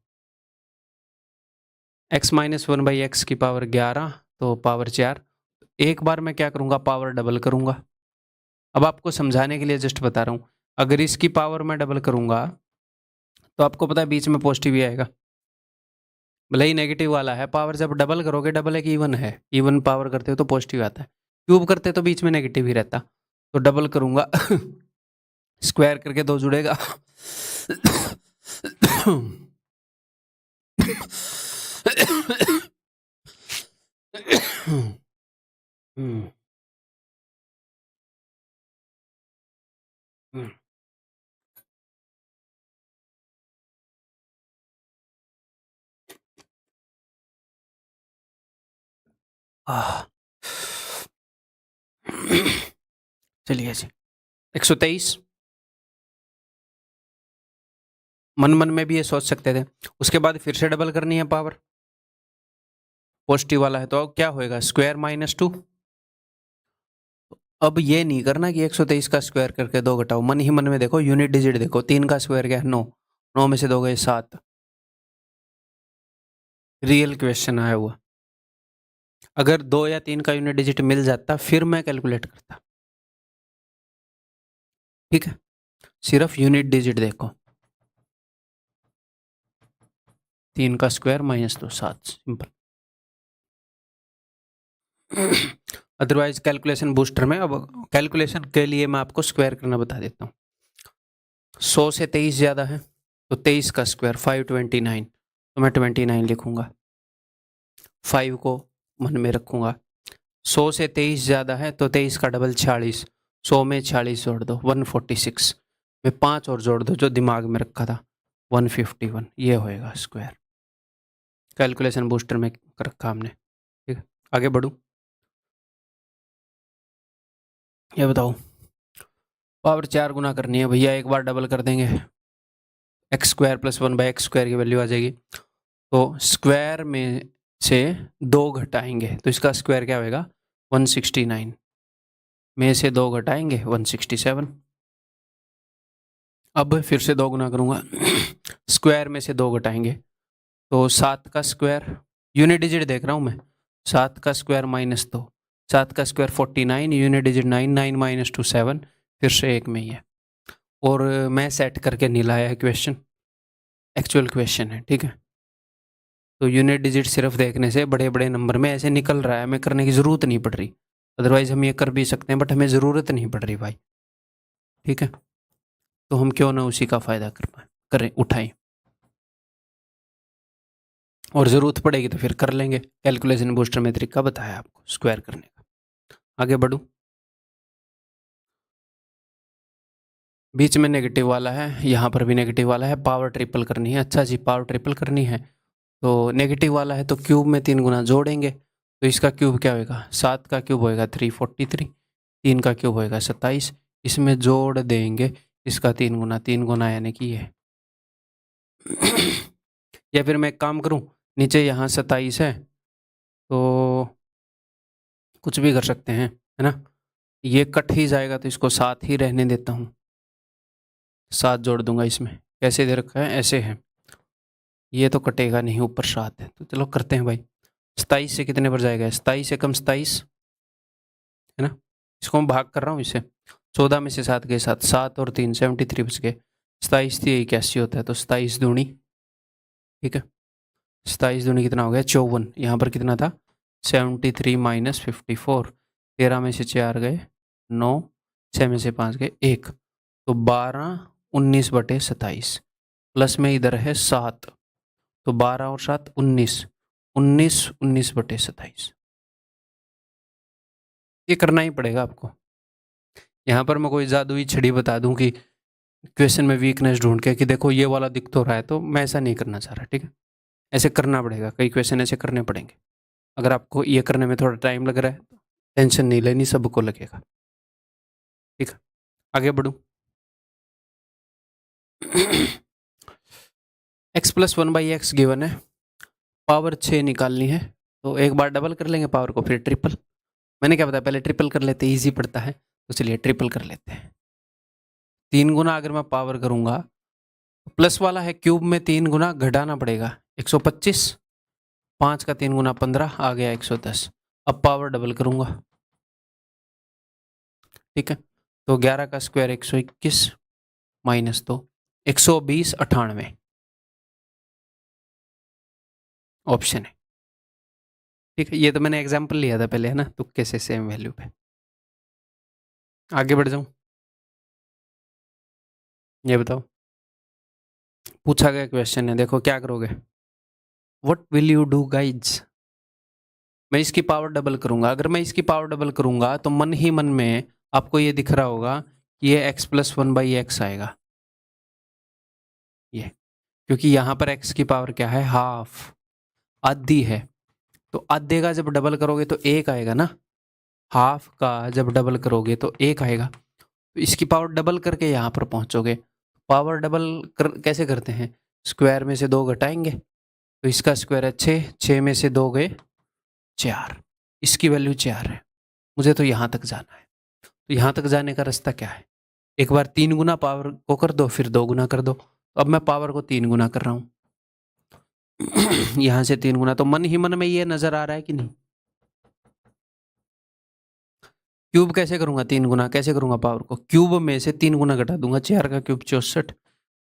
x माइनस 1/x की पावर 11, तो पावर 4। एक बार मैं क्या करूंगा, पावर डबल करूंगा। अब आपको समझाने के लिए जस्ट बता रहा हूं, अगर इसकी पावर मैं डबल करूंगा तो आपको पता है बीच में पॉजिटिव ही आएगा, भले ही नेगेटिव वाला है। पावर जब डबल करोगे, डबल एक इवन है, इवन पावर करते हो तो पॉजिटिव आता है, क्यूब करते तो बीच में नेगेटिव ही रहता। तो डबल करूंगा स्क्वायर करके 2 जुड़ेगा चलिए जी, 123। मन मन में भी ये सोच सकते थे। उसके बाद फिर से डबल करनी है पावर, पॉजिटिव वाला है तो क्या होएगा, स्क्वायर माइनस 2। अब ये नहीं करना कि 123 का स्क्वायर करके 2 घटाओ, मन ही मन में देखो, यूनिट डिजिट देखो, 3 का स्क्वायर क्या है 9, 9 में से 2 गए 7। रियल क्वेश्चन आया हुआ, अगर 2 या 3 का यूनिट डिजिट मिल जाता फिर मैं कैलकुलेट करता, ठीक है, सिर्फ यूनिट डिजिट देखो, 3 का square minus 2 7, simple. Otherwise calculation booster में, अब कैलकुलेशन के लिए मैं आपको स्क्वायर करना बता देता हूँ। 100 से 23 ज़्यादा है तो 23 का स्क्वायर 529, तो मैं 29 लिखूंगा, 5 को मन में रखूंगा। 100 से 23 ज़्यादा है तो 23 का डबल 46, 100 में 46 जोड़ दो 146, में 5 और जोड़ दो जो दिमाग में रखा था 151, ये होएगा स्क्वायर। कैलकुलेशन बूस्टर में कर रखा हमने। ठीक है, आगे बढ़ूँ, ये बताओ, पावर 4 गुना करनी है भैया, एक बार डबल कर देंगे, x square plus 1 by X square की वैल्यू आ जाएगी। तो स्क्वायर में से 2 घटाएंगे तो इसका स्क्वायर क्या होएगा 169, में से 2 घटाएंगे 167। अब फिर से 2 गुना करूंगा, स्क्वायर में से 2 घटाएंगे तो 7 का स्क्वायर, यूनिट डिजिट देख रहा हूँ मैं, 7 का स्क्वायर माइनस 2, 7 का स्क्वायर 49, यूनिट डिजिट 9, 9 माइनस 2 7, फिर से एक में ही है। और मैं सेट करके नहीं लाया है क्वेश्चन, एक्चुअल क्वेश्चन है। ठीक है, तो यूनिट डिजिट सिर्फ देखने से बड़े बड़े नंबर में ऐसे निकल रहा है, हमें करने की ज़रूरत नहीं पड़ रही, अदरवाइज हम ये कर भी सकते हैं बट हमें ज़रूरत नहीं पड़ रही भाई। ठीक है, तो हम क्यों ना उसी का फ़ायदा करें, उठाएं, और ज़रूरत पड़ेगी तो फिर कर लेंगे। कैलकुलेशन बूस्टर में तरीका बताया आपको स्क्वायर करने का। आगे बढ़ूँ, बीच में नेगेटिव वाला है, यहाँ पर भी नेगेटिव वाला है, पावर ट्रिपल करनी है। अच्छा जी, पावर ट्रिपल करनी है तो नेगेटिव वाला है तो क्यूब में 3 गुना जोड़ेंगे तो इसका क्यूब क्या होएगा, 7 का क्यूब होएगा 343, 3 का क्यूब होएगा 27, इसमें जोड़ देंगे इसका 3 गुना, 3 गुना यानी कि ये। या फिर मैं एक काम करूं, नीचे यहाँ 27 है तो कुछ भी कर सकते हैं, है ना, ये कट ही जाएगा तो इसको 7 ही रहने देता हूँ, 7 जोड़ दूंगा इसमें। कैसे दे रखा है, ऐसे है, ये तो कटेगा नहीं, ऊपर 7 है तो चलो करते हैं भाई। 27 से कितने पर जाएगा, 27 से कम 27, है ना, इसको मैं भाग कर रहा हूँ इससे, 14 में से 7 गए 7, 7 और 3 73 बच गए, 27 थी 81 होता है तो 27 दूनी, ठीक है, 27 दूनी कितना हो गया 54, यहाँ पर कितना था 73 माइनस 54, 13 में से 4 गए 9, 6 में से 5 गए 1, तो 12 19 बटे 27, प्लस में इधर है 7 तो 12 और 7 19, 19 19 बटे 27, ये करना ही पड़ेगा आपको। यहाँ पर मैं कोई जादुई छड़ी बता दूं कि क्वेश्चन में वीकनेस ढूंढ के कि देखो ये वाला दिख तो रहा है, तो मैं ऐसा नहीं करना चाह रहा। ठीक है, ऐसे करना पड़ेगा, कई क्वेश्चन ऐसे करने पड़ेंगे। अगर आपको ये करने में थोड़ा टाइम लग रहा है तो टेंशन नहीं लेनी, सबको लगेगा। ठीक है, आगे बढ़ूँ। X plus 1 by x given है, पावर 6 निकालनी है तो एक बार डबल कर लेंगे पावर को, फिर ट्रिपल। मैंने क्या बताया, पहले ट्रिपल कर लेते, ईजी पड़ता है, तो चलिए ट्रिपल कर लेते हैं। 3 गुना अगर मैं पावर करूंगा, प्लस वाला है क्यूब में 3 गुना घटाना पड़ेगा 125, 5 का 3 गुना 15 आ गया 110। अब पावर डबल करूंगा, ठीक है, तो 11 का स्क्वायर 121 माइनस 2 120 98 ऑप्शन है। ठीक है, ये तो मैंने एग्जाम्पल लिया था पहले, है ना, तुक्के से सेम वैल्यू पे। आगे बढ़ जाऊं, ये बताओ, पूछा गया क्वेश्चन है, देखो क्या करोगे, what will you do guys. मैं इसकी पावर डबल करूंगा, अगर मैं इसकी पावर डबल करूंगा तो मन ही मन में आपको ये दिख रहा होगा कि ये x प्लस 1 बाई एक्स आएगा, ये, क्योंकि यहां पर x की पावर क्या है, हाफ, आधी है, तो आधे का जब डबल करोगे तो एक आएगा ना, हाफ का जब डबल करोगे तो एक आएगा, तो इसकी पावर डबल करके यहाँ पर पहुंचोगे। पावर डबल कैसे करते हैं, स्क्वायर में से 2 घटाएंगे तो इसका स्क्वायर है 6, 6 में से 2 गए 4, इसकी वैल्यू 4 है, मुझे तो यहाँ तक जाना है। तो यहाँ तक जाने का रास्ता क्या है, एक बार 3 गुना पावर को कर दो, फिर 2 गुना कर दो, तो अब मैं पावर को 3 गुना कर रहा हूँ। यहाँ से 3 गुना, तो मन ही मन में ये नजर आ रहा है कि नहीं, क्यूब कैसे करूंगा? 3 गुना कैसे करूंगा? पावर को क्यूब में से 3 गुना घटा दूंगा। 4 का क्यूब 64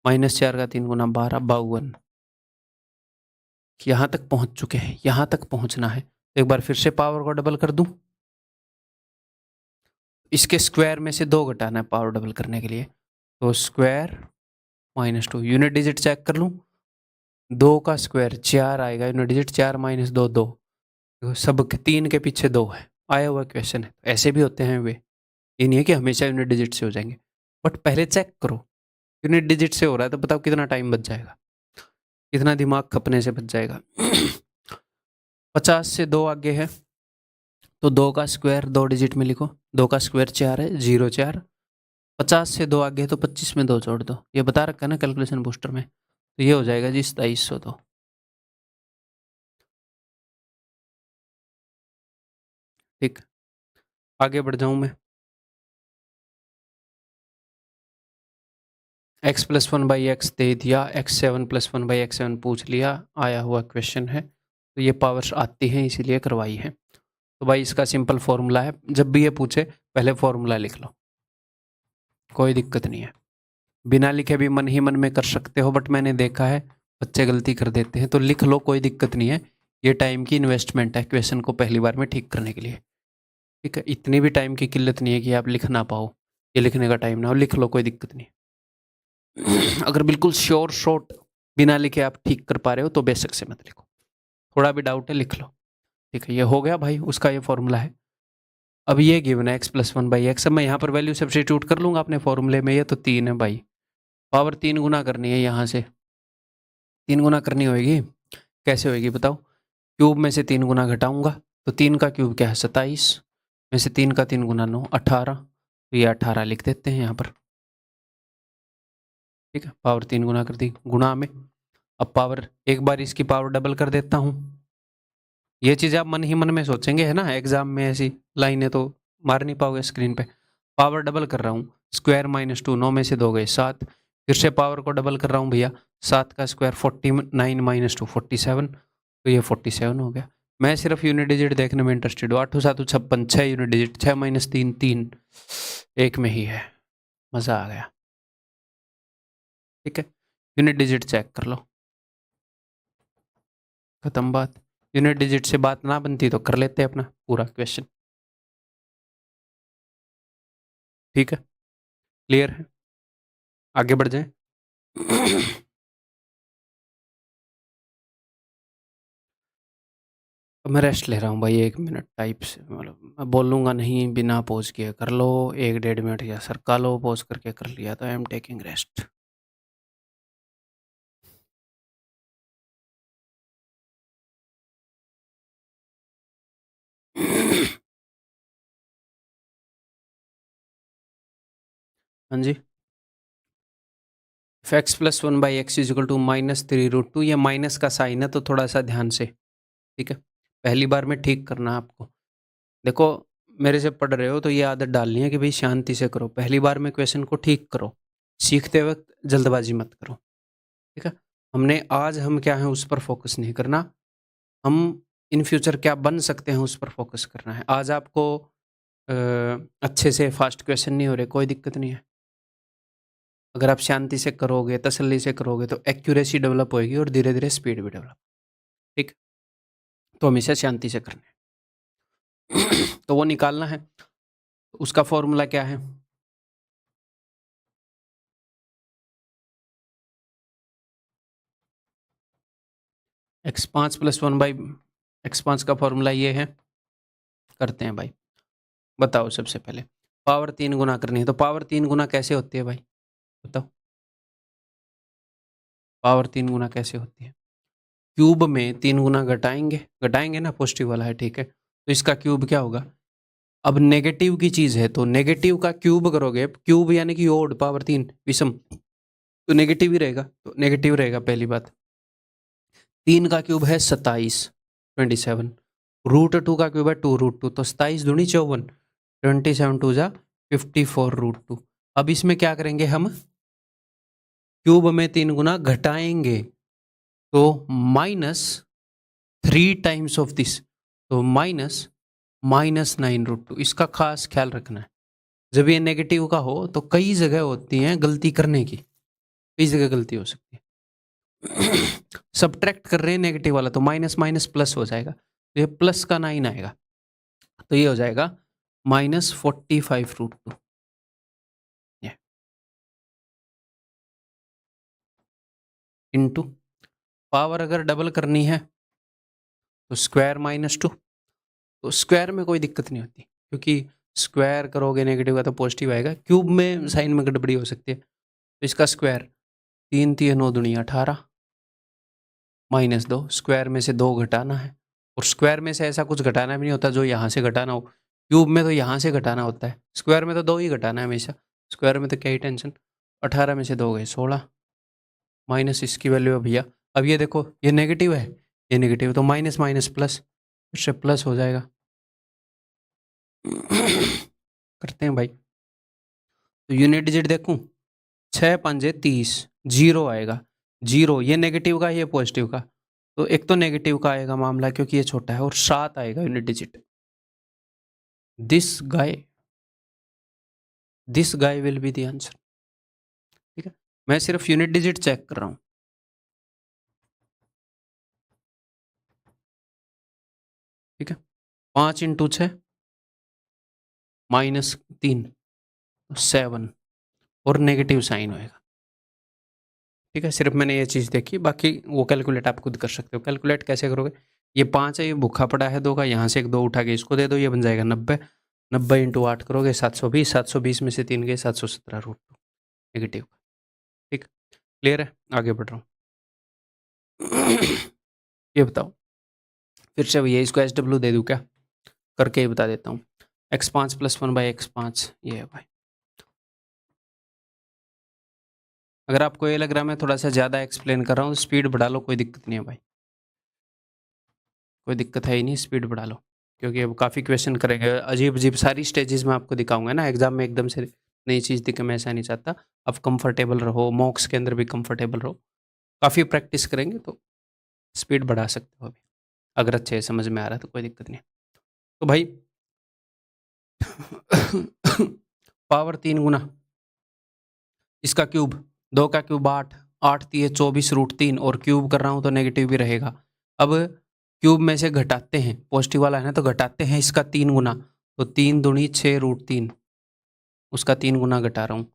माइनस 4 का 3 गुना 12 52। यहाँ तक पहुंच चुके हैं, यहाँ तक पहुंचना है। एक बार फिर से पावर को डबल कर दूं। इसके स्क्वायर में से 2 घटाना है पावर डबल करने के लिए, तो स्क्वायर -2। यूनिट डिजिट चेक कर लूं। 2 का स्क्वायर 4 आएगा, यूनिट डिजिट 4 - 2 2। सब 3 के पीछे 2 है, आया हुआ क्वेश्चन है। ऐसे भी होते हैं वे, ये नहीं है कि हमेशा यूनिट डिजिट से हो जाएंगे। बट पहले चेक करो यूनिट डिजिट से हो रहा है तो बताओ कितना टाइम बच जाएगा, कितना दिमाग खपने से बच जाएगा। 50 से 2 आगे है तो 2 का स्क्वायर 2 डिजिट में लिखो। 2 का स्क्वायर 4 है, 0 4। 50 से 2 आगे है तो 25 में 2 जोड़ दो। ये बता रखा है ना कैलकुलेशन बूस्टर में, तो ये हो जाएगा जी 2702। ठीक, आगे बढ़ जाऊं मैं। x+1/x दे दिया, x7+1/x7 पूछ लिया, आया हुआ क्वेश्चन है, तो ये पावर्स आती हैं इसीलिए करवाई है। तो भाई इसका सिंपल फॉर्मूला है, जब भी ये पूछे पहले फॉर्मूला लिख लो, कोई दिक्कत नहीं है। बिना लिखे भी मन ही मन में कर सकते हो, बट मैंने देखा है बच्चे गलती कर देते हैं, तो लिख लो, कोई दिक्कत नहीं है। ये टाइम की इन्वेस्टमेंट है क्वेश्चन को पहली बार में ठीक करने के लिए। ठीक है, इतनी भी टाइम की किल्लत नहीं है कि आप लिख ना पाओ, ये लिखने का टाइम ना हो, लिख लो, कोई दिक्कत नहीं। अगर बिल्कुल श्योर शॉर्ट बिना लिखे आप ठीक कर पा रहे हो तो बेशक से मत लिखो, थोड़ा भी डाउट है लिख लो। ठीक है, ये हो गया भाई, उसका ये फॉर्मूला है। अब ये गिवन है x+1/x। अब मैं यहाँ पर वैल्यू सब्स्टिट्यूट कर लूंगा अपने फॉर्मूले में। ये तो 3 है भाई, पावर 3 गुना करनी है, यहाँ से 3 गुना करनी होगी। कैसे होगी बताओ? क्यूब में से 3 गुना घटाऊंगा, तो 3 का क्यूब क्या है 27, में से 3 का 3 गुना 9 18, तो ये 18 लिख देते हैं यहाँ पर। ठीक है, पावर 3 गुना कर दी गुणा में। अब पावर एक बार इसकी पावर डबल कर देता हूँ। ये चीज़ आप मन ही मन में सोचेंगे है ना, एग्जाम में ऐसी लाइनें तो मार नहीं पाओगे स्क्रीन पे। पावर डबल कर रहा हूँ, स्क्वायर -2, 9 में से 2 गए 7। फिर से पावर को डबल कर रहा हूँ भैया, 7 का स्क्वायर 49 - 2 47, तो ये 47 हो गया। मैं सिर्फ यूनिट डिजिट देखने में इंटरेस्टेड हूँ। 8 7 56, 6 यूनिट डिजिट, 6 - 3 3, एक में ही है, मज़ा आ गया। ठीक है, यूनिट डिजिट चेक कर लो, खत्म बात। यूनिट डिजिट से बात ना बनती तो कर लेते अपना पूरा क्वेश्चन। ठीक है, क्लियर है, आगे बढ़ जाए। मैं रेस्ट ले रहा हूँ भाई, 1 मिनट टाइप से, मतलब मैं बोलूँगा नहीं, बिना पॉज किए कर लो, 1 1.5 मिनट या सरका लो, पॉज करके कर लिया तो आई एम टेकिंग रेस्ट। हाँ जी, x+1/x = -3√2। ये माइनस का साइन है तो थोड़ा सा ध्यान से, ठीक है, पहली बार में ठीक करना है आपको। देखो, मेरे से पढ़ रहे हो तो ये आदत डालनी है कि भाई शांति से करो, पहली बार में क्वेश्चन को ठीक करो, सीखते वक्त जल्दबाजी मत करो। ठीक है, हमने आज हम क्या है उस पर फोकस नहीं करना, हम इन फ्यूचर क्या बन सकते हैं उस पर फोकस करना है। आज आपको अच्छे से फास्ट क्वेश्चन नहीं हो रहे, कोई दिक्कत नहीं है। अगर आप शांति से करोगे, तसल्ली से करोगे तो एक्यूरेसी डेवलप होएगी और धीरे धीरे स्पीड भी डेवलप। ठीक, तो हमेशा शांति से करना है। तो वो निकालना है, उसका फॉर्मूला क्या है? x5 + 1/x5 का फॉर्मूला ये है, करते हैं भाई। बताओ सबसे पहले, पावर 3 गुना करनी है तो पावर 3 गुना कैसे होती है भाई, बताओ? पावर 3 गुना कैसे होती है? क्यूब में 3 गुना घटाएंगे, घटाएंगे ना, पॉजिटिव वाला है, ठीक है, तो इसका क्यूब क्या होगा? अब नेगेटिव की चीज है तो नेगेटिव का क्यूब करोगे, क्यूब यानी कि ओड, पावर 3 विषम, तो नेगेटिव ही रहेगा, तो नेगेटिव रहेगा पहली बात। 3 का क्यूब है 27 27, √2 का क्यूब है 2√2, तो 27 दूनी 54, 27 2 जा 54√2। अब इसमें क्या करेंगे हम, क्यूब में 3 गुना घटाएंगे, तो -3 टाइम्स ऑफ दिस, तो -9√2। इसका खास ख्याल रखना है, जब ये नेगेटिव का हो तो कई जगह होती हैं गलती करने की, कई जगह गलती हो सकती है। सब्ट्रैक्ट कर रहे हैं नेगेटिव वाला तो माइनस माइनस प्लस हो जाएगा, तो ये प्लस का 9 आएगा, तो ये हो जाएगा -45√2। इंटू पावर अगर डबल करनी है तो स्क्वायर -2। तो स्क्वायर में कोई दिक्कत नहीं होती, क्योंकि स्क्वायर करोगे नेगेटिव का तो पॉजिटिव आएगा। क्यूब में साइन में गड़बड़ी हो सकती है, तो इसका स्क्वायर 3 3 9 दूनी 18 -2। स्क्वायर में से 2 घटाना है, और स्क्वायर में से ऐसा कुछ घटाना भी नहीं होता जो यहाँ से घटाना हो। क्यूब में तो यहाँ से घटाना होता है, स्क्वायर में तो 2 ही घटाना है हमेशा। स्क्वायर में तो क्या ही टेंशन। 18 में से 2 गए 16, माइनस इसकी वैल्यू है भैया। अब ये देखो ये नेगेटिव है, ये नेगेटिव, तो माइनस माइनस प्लस, फिर से प्लस हो जाएगा। करते हैं भाई, तो यूनिट डिजिट देखूं, 6 पंजे 30, 0 आएगा। 0 ये नेगेटिव का, ये पॉजिटिव का, तो एक तो नेगेटिव का आएगा मामला क्योंकि ये छोटा है, और 7 आएगा unit digit. This guy will be the answer. ठीक है, मैं सिर्फ यूनिट डिजिट चेक कर रहा हूं। ठीक है, 5 × 6 -3 7, और नेगेटिव साइन होएगा। ठीक है, सिर्फ मैंने ये चीज़ देखी, बाकी वो कैलकुलेट आप खुद कर सकते हो। कैलकुलेट कैसे करोगे, ये 5 है, ये भूखा पड़ा है 2 का, यहाँ से एक 2 उठा के इसको दे दो, ये बन जाएगा 90। 90 × 8 करोगे 720, 720 में से 3 गए 717√2 नेगेटिव। ठीक, क्लियर है, आगे बढ़ रहा हूँ। ये बताओ फिर से भैया, इसको SW दे दूँ क्या, करके ही बता देता हूँ। x5 + 1/x5 ये है भाई। अगर आपको ये लग रहा है मैं थोड़ा सा ज़्यादा एक्सप्लेन कर रहा हूँ, स्पीड बढ़ा लो, कोई दिक्कत नहीं है भाई, कोई दिक्कत है ही नहीं, स्पीड बढ़ा लो, क्योंकि अब काफ़ी क्वेश्चन करेंगे अजीब अजीब सारी स्टेजेस में आपको दिखाऊंगा ना। एग्जाम में एकदम से नई चीज़ दिखे, मैं ऐसा नहीं चाहता। अब कंफर्टेबल रहो, मॉक्स के अंदर भी कंफर्टेबल रहो, काफ़ी प्रैक्टिस करेंगे तो स्पीड बढ़ा सकते हो अभी, अगर अच्छे से समझ में आ रहा है तो कोई दिक्कत नहीं। तो भाई पावर 3 गुना इसका क्यूब, 2 का क्यूब 8, 8 3 24√3, और क्यूब कर रहा हूँ तो नेगेटिव भी रहेगा। अब क्यूब में से घटाते हैं, पॉजिटिव वाला है ना, तो घटाते हैं इसका 3 गुना, तो 3 दूनी 6√3, उसका 3 गुना घटा रहा हूँ,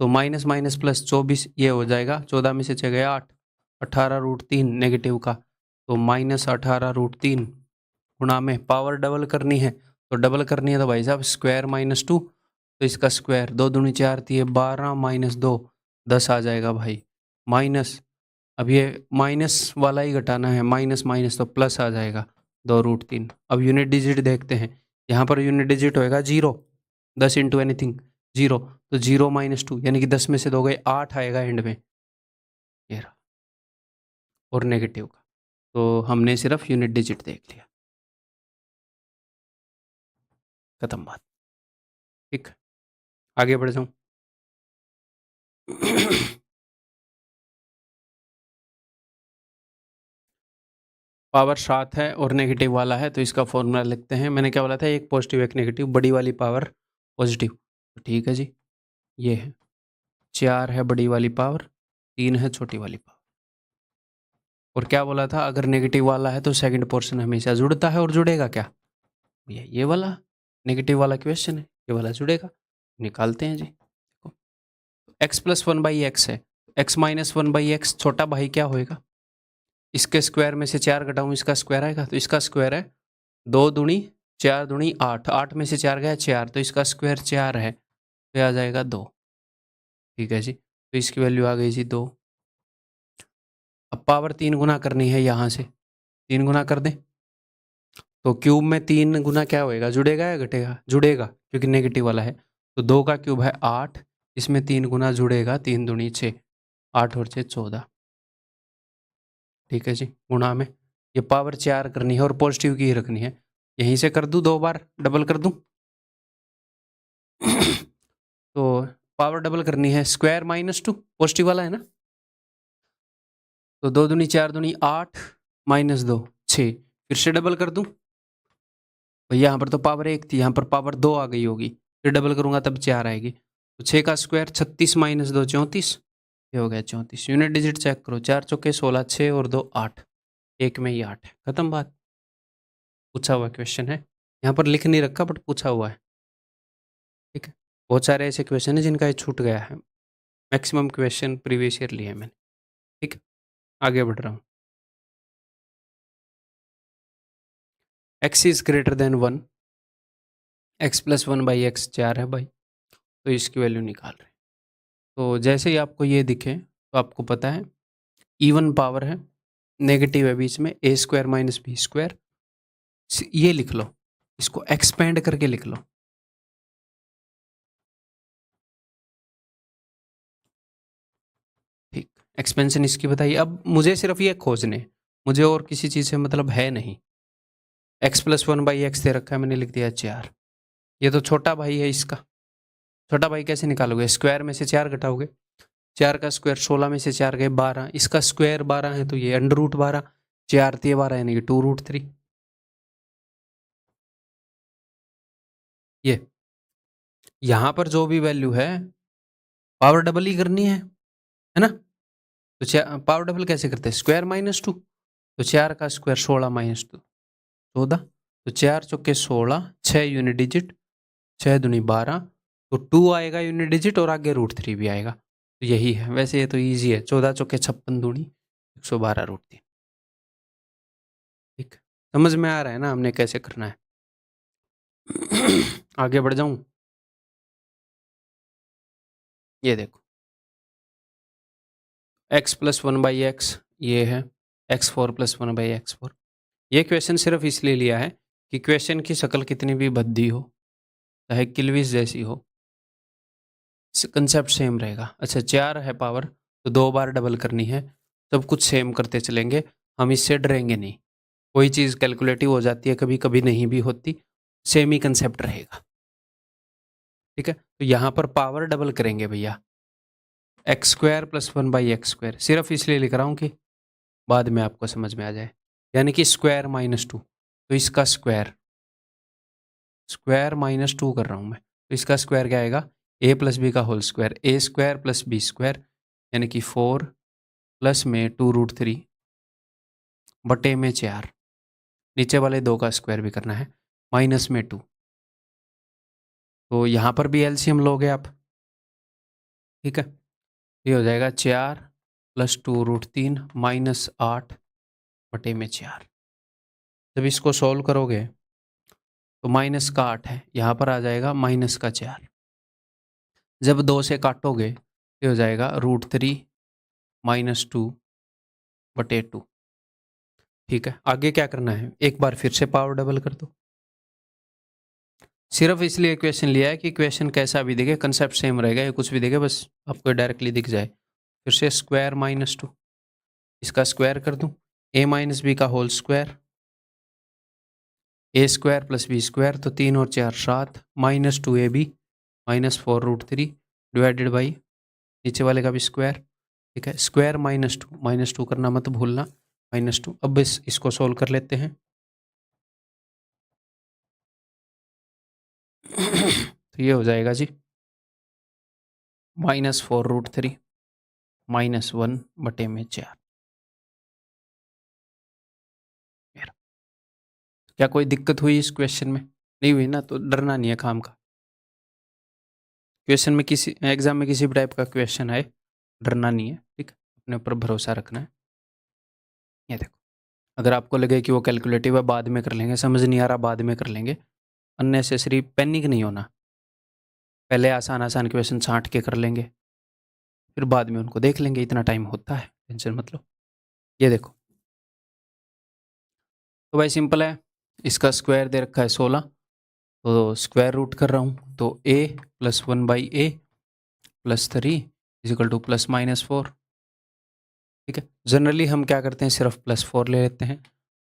तो माइनस माइनस प्लस 24 ये हो जाएगा। 14 में से 6 गया 8, 18√3 नेगेटिव का, तो -18√3 गुणा में पावर डबल करनी है, तो डबल करनी है तो भाई साहब स्क्वायर -2, तो इसका स्क्वायर 2 दूनी 4 थी 12 -2 10 आ जाएगा भाई। माइनस, अब ये माइनस वाला ही घटाना है, माइनस माइनस तो प्लस आ जाएगा 2√3। अब यूनिट डिजिट देखते हैं, यहाँ पर यूनिट डिजिट होएगा 0, 10 × एनीथिंग 0, तो 0 -2 यानी कि 10 में से 2 गए 8 आएगा एंड में, ये रहा, और नेगेटिव का, तो हमने सिर्फ यूनिट डिजिट देख लिया, खत्म बात। ठीक, आगे बढ़ जाऊं। पावर 7 है और नेगेटिव वाला है, तो इसका फॉर्मूला लिखते हैं। मैंने क्या बोला था, एक पॉजिटिव एक नेगेटिव, बड़ी वाली पावर पॉजिटिव, तो ठीक है जी, ये है 4 है बड़ी वाली पावर, 3 है छोटी वाली पावर। और क्या बोला था, अगर नेगेटिव वाला है तो सेकंड पोर्शन हमेशा जुड़ता है, और जुड़ेगा क्या भैया, ये वाला नेगेटिव वाला क्वेश्चन है, ये वाला जुड़ेगा, निकालते हैं जी। x + 1/x है, x - 1/x छोटा भाई क्या होएगा, इसके स्क्वायर में से 4 घटाऊं इसका स्क्वायर आएगा, तो इसका स्क्वायर है 2 दूनी 4 दूनी 8, 8 में से 4 गया 4, तो इसका स्क्वायर 4 है, तो आ जाएगा 2। ठीक है जी, तो इसकी वैल्यू आ गई जी 2। अब पावर 3 गुना करनी है, यहाँ से 3 गुना कर दें, तो क्यूब में 3 गुना क्या होएगा, जुड़ेगा या घटेगा, जुड़ेगा, क्योंकि नेगेटिव वाला है, तो 2 का क्यूब है 8, इसमें 3 गुना जुड़ेगा, 3 दूनी 6, 8 और 6 14। ठीक है जी, गुणा में ये पावर 4 करनी है, और पॉजिटिव की ही रखनी है, यहीं से कर दूं 2 बार डबल कर दूं। तो पावर डबल करनी है, स्क्वायर -2 पॉजिटिव वाला है ना, तो 2 दूनी 4 दूनी 8 -2 6, फिर से डबल कर दूं, भैया यहाँ पर तो पावर 1 थी, यहाँ पर पावर 2 आ गई होगी, फिर डबल करूँगा तब 4 आएगी। तो 6 का स्क्वायर 36 माइनस 2 34, ये हो गया 34। यूनिट डिजिट चेक करो, 4 चौके 16, 6 और 2 8, एक में ही 8 है, खत्म बात। पूछा हुआ क्वेश्चन है, यहाँ पर लिख नहीं रखा बट पूछा हुआ है, ठीक है। बहुत सारे ऐसे क्वेश्चन है जिनका ये छूट गया है, मैक्सिमम क्वेश्चन प्रीवियस ईयर लिए हैं मैंने, ठीक है। आगे बढ़ रहा हूँ। x is greater than 1, x plus 1 by x 4 है भाई, तो इसकी वैल्यू निकाल रहे हैं। तो जैसे ही आपको ये दिखे तो आपको पता है इवन पावर है, नेगेटिव है बीच में, ए स्क्वायर माइनस बी स्क्वायर, ये लिख लो, इसको एक्सपेंड करके लिख लो, ठीक। एक्सपेंशन इसकी बताइए। अब मुझे सिर्फ ये खोजने, मुझे और किसी चीज़ से मतलब है नहीं। x प्लस 1 बाई एक्स दे रखा है, मैंने लिख दिया 4, ये तो छोटा भाई है इसका। छोटा भाई कैसे निकालोगे, स्क्वायर में से 4 घटाओगे, 4 का स्क्वायर 16 में से 4 गए 12, इसका स्क्वायर 12 है तो ये अंडर रूट 12, 4 3 12 यानी कि 2√3। ये यहाँ पर जो भी वैल्यू है पावर डबल ही करनी है ना। तो पावर डबल कैसे करते हैं, स्क्वायर माइनस 2, तो 4 का स्क्वायर 16 माइनस 2 14, तो 4 चौके 16, 6 यूनिट डिजिट, 6 दूनी 12, तो 2 आएगा यूनिट डिजिट और आगे √3 भी आएगा, तो यही है। वैसे ये तो ईजी है, 14 चौके 56 दूनी 112√3, ठीक। समझ में आ रहा है ना हमने कैसे करना है। आगे बढ़ जाऊं, ये देखो x प्लस 1 बाई एक्स ये है, x4 प्लस 1 बाई x4। ये क्वेश्चन सिर्फ इसलिए लिया है कि क्वेश्चन की शक्ल कितनी भी भद्दी हो, चाहे किल्विस जैसी हो, कंसेप्ट सेम रहेगा। अच्छा 4 है पावर, तो 2 बार डबल करनी है, सब कुछ सेम करते चलेंगे, हम इससे डरेंगे नहीं। कोई चीज़ कैलकुलेटिव हो जाती है कभी कभी, नहीं भी होती, सेम ही कंसेप्ट रहेगा, ठीक है। तो यहाँ पर पावर डबल करेंगे भैया, x square plus 1 by X square, सिर्फ इसलिए लिख रहा हूँ कि बाद में आपको समझ में आ जाए, यानी कि स्क्वायर माइनस 2, तो इसका स्क्वायर, स्क्वायर माइनस 2 कर रहा हूँ मैं, तो इसका स्क्वायर क्या आएगा, a प्लस बी का होल स्क्वायर, ए स्क्वायर प्लस बी स्क्वायर यानी कि 4 प्लस में 2√3 बटे में 4, नीचे वाले 2 का स्क्वायर भी करना है, माइनस में 2। तो यहाँ पर भी एलसीएम लोगे आप, ठीक है। ये हो जाएगा 4 प्लस 2√3 माइनस 8 बटे में 4। जब इसको सॉल्व करोगे तो माइनस का 8 है, यहाँ पर आ जाएगा माइनस का 4। जब 2 से काटोगे ये हो जाएगा √3 माइनस 2 बटे 2, ठीक है। आगे क्या करना है, एक बार फिर से पावर डबल कर दो, सिर्फ इसलिए क्वेश्चन लिया है कि क्वेश्चन कैसा भी दिखे कंसेप्ट सेम रहेगा, या कुछ भी दिखे बस आपको डायरेक्टली दिख जाए। फिर से स्क्वायर माइनस 2, इसका स्क्वायर कर दूं, a माइनस बी का होल स्क्वायर, ए स्क्वायर प्लस बी स्क्वायर, तो 3 और 4 7, minus 2ab minus 4√3 divided by नीचे वाले का भी स्क्वायर, ठीक है। स्क्वायर माइनस टू करना मत भूलना, -2। अब इसको सोल्व कर लेते हैं। तो ये हो जाएगा जी -4√3 -1 बटे में 4। क्या कोई दिक्कत हुई इस क्वेश्चन में, नहीं हुई ना, तो डरना नहीं है काम का। क्वेश्चन में किसी एग्जाम में किसी भी टाइप का क्वेश्चन आए डरना नहीं है, ठीक, अपने ऊपर भरोसा रखना है। ये देखो, अगर आपको लगे कि वो कैलकुलेटिव है बाद में कर लेंगे, समझ नहीं आ रहा बाद में कर लेंगे, अननेसेसरी पैनिक नहीं होना, पहले आसान आसान क्वेश्चन छांट के कर लेंगे, फिर बाद में उनको देख लेंगे, इतना टाइम होता है, टेंशन मत लो। ये देखो, तो भाई सिंपल है, इसका स्क्वायर दे रखा है 16, तो स्क्वायर रूट कर रहा हूँ, तो a plus 1 by A plus 3 is equal to plus -4, ठीक है। जनरली हम क्या करते हैं, सिर्फ +4 ले लेते हैं।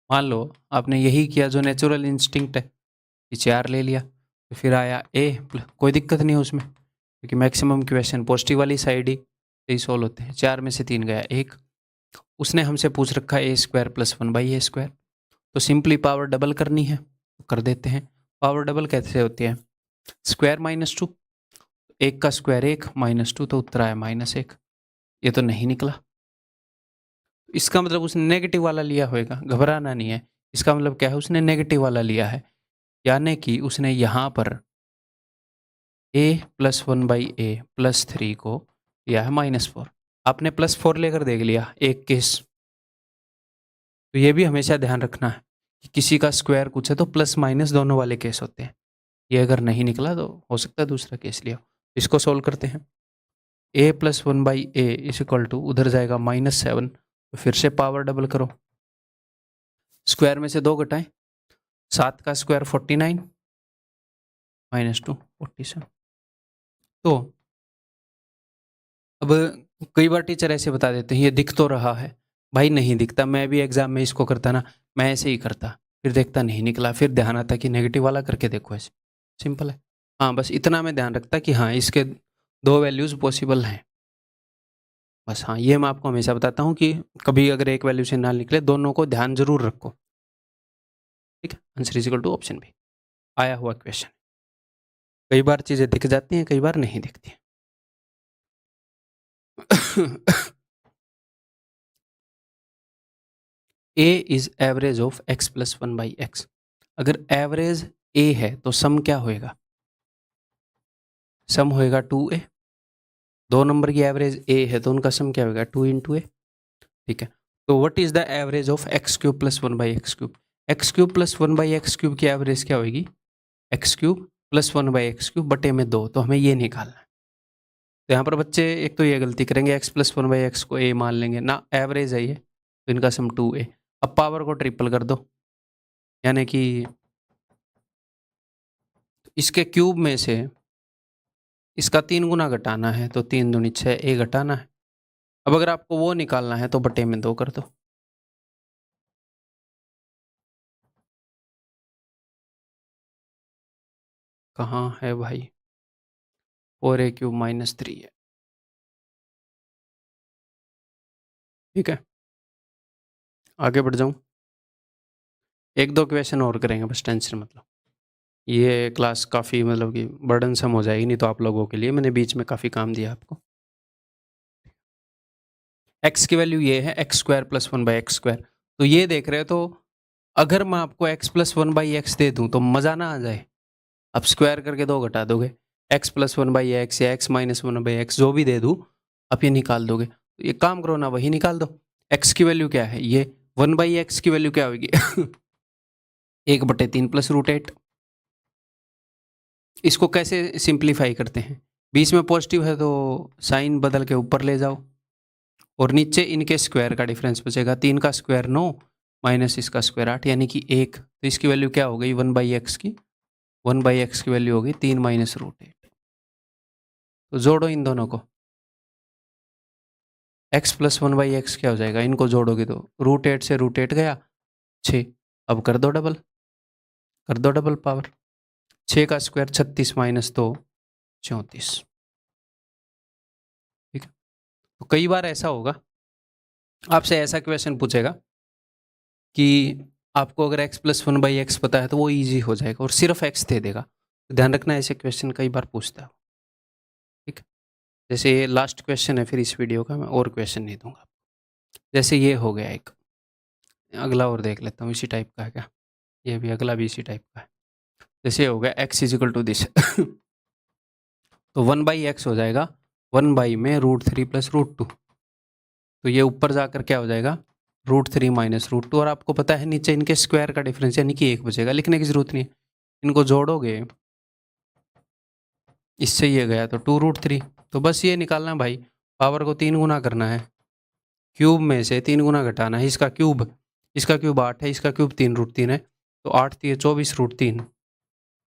मान लो आपने यही किया जो नेचुरल इंस्टिंक्ट है, कि 4 ले लिया, तो फिर आया a, कोई दिक्कत नहीं है उसमें, क्योंकि मैक्सिमम क्वेश्चन पॉजिटिव वाली साइड ही सॉल्व होते हैं। 4 में से 3 गया 1, उसने हमसे पूछ रखा है a square plus 1 by A square, तो सिंपली पावर डबल करनी है, तो कर देते हैं। पावर डबल कैसे होती है? स्क्वायर माइनस टू, एक का स्क्वायर एक, माइनस टू तो उत्तर आया -1। ये तो नहीं निकला। इसका मतलब उसने नेगेटिव वाला लिया होगा, घबराना नहीं है। इसका मतलब क्या है, उसने नेगेटिव वाला लिया है, यानी कि उसने यहाँ पर a + 1/a + 3 को लिया है -4। आपने +4 लेकर देख लिया एक केस। तो ये भी हमेशा ध्यान रखना है कि किसी का स्क्वायर कुछ है तो प्लस माइनस दोनों वाले केस होते हैं। ये अगर नहीं निकला तो हो सकता है दूसरा केस लिया। इसको सोल्व करते हैं। a + 1/a = उधर जाएगा -7, तो फिर से पावर डबल करो। स्क्वायर में से 2 घटाएं, 7 का स्क्वायर 49 -2 47। तो अब कई बार टीचर ऐसे बता देते हैं ये दिख तो रहा है। भाई नहीं दिखता, मैं भी एग्जाम में इसको करता ना, मैं ऐसे ही करता, फिर देखता नहीं निकला, फिर ध्यान आता कि नेगेटिव वाला करके देखो ऐसे। सिंपल है। हाँ, बस इतना मैं ध्यान रखता कि हाँ इसके 2 वैल्यूज़ पॉसिबल हैं। बस हाँ, ये मैं आपको हमेशा बताता हूँ कि कभी अगर एक वैल्यू से ना निकले, दोनों को ध्यान ज़रूर रखो। ठीक है, answer is equal to option B. आया हुआ क्वेश्चन। कई बार चीज़ें दिख जाती हैं, कई बार नहीं दिखती हैं। a is average of x + 1/x। अगर एवरेज a है तो सम क्या होएगा? सम होएगा 2a। 2 नंबर की एवरेज a है तो उनका सम क्या होगा? 2 × a। ठीक है, तो what is the average of x³ + 1/x³? x³ + 1/x³ की एवरेज क्या होगी? x³ + 1/x³ बटे में 2। तो हमें ये निकालना है। तो यहाँ पर बच्चे एक तो ये गलती करेंगे, x + 1/x को a मान लेंगे ना, एवरेज है ये, तो इनका सम 2a। अब पावर को ट्रिपल कर दो, यानी कि इसके क्यूब में से इसका 3 गुना घटाना है, तो 3 दूनी 6, a घटाना है। अब अगर आपको वो निकालना है तो बटे में 2 कर दो। कहाँ है भाई? 4a³ -3 है। ठीक है, आगे बढ़ जाऊं। एक दो क्वेश्चन और करेंगे, बस टेंशन मत लो। ये क्लास काफ़ी मतलब कि बर्डनसम हो जाएगी नहीं तो आप लोगों के लिए, मैंने बीच में काफ़ी काम दिया आपको। x की वैल्यू ये है x² + 1/x²। तो ये देख रहे हो, तो अगर मैं आपको x + 1/x दे दूं तो मज़ा ना आ जाए? अब स्क्वायर करके 2 घटा दोगे, x + 1/x या x - 1/x जो भी दे दूं, आप ये निकाल दोगे। तो ये काम करो ना, वही निकाल दो। x की वैल्यू क्या है? ये 1/x की वैल्यू क्या होगी? 1/3 + √8। इसको कैसे सिंप्लीफाई करते हैं? बीच में पॉजिटिव है तो साइन बदल के ऊपर ले जाओ, और नीचे इनके स्क्वायर का डिफरेंस बचेगा। 3 का स्क्वायर 9 माइनस इसका स्क्वायर 8, यानी कि 1। तो इसकी वैल्यू क्या हो गई? 1/x की, 1/x की वैल्यू होगी 3 - √8। तो जोड़ो इन दोनों को, x + 1/x क्या हो जाएगा? इनको जोड़ोगे तो √8 से √8 गया 6। अब कर दो डबल, कर दो डबल पावर। 6 का स्क्वायर 36 - 2 34। ठीक है, तो कई बार ऐसा होगा, आपसे ऐसा क्वेश्चन पूछेगा कि आपको अगर x + 1/x पता है तो वो इजी हो जाएगा, और सिर्फ x दे देगा। तो ध्यान रखना, ऐसे क्वेश्चन कई बार पूछता है। ठीक है, जैसे ये लास्ट क्वेश्चन है फिर इस वीडियो का, मैं और क्वेश्चन नहीं दूंगा। जैसे ये हो गया एक, अगला और देख लेता हूँ, इसी टाइप का है क्या? ये भी, अगला भी इसी टाइप का है। जैसे हो गया x = दिस। तो 1/x हो जाएगा 1 में √3 + √2। तो ये ऊपर जाकर क्या हो जाएगा? √3 - √2। और आपको पता है नीचे इनके स्क्वायर का डिफरेंस यानी कि 1 बचेगा, लिखने की जरूरत नहीं है। इनको जोड़ोगे, इससे ये गया तो 2√3। तो बस ये निकालना भाई, पावर को 3 गुना करना है, क्यूब में से 3 गुना घटाना है। इसका क्यूब 8 है, इसका क्यूब 3√3 है, तो 8 × 24√3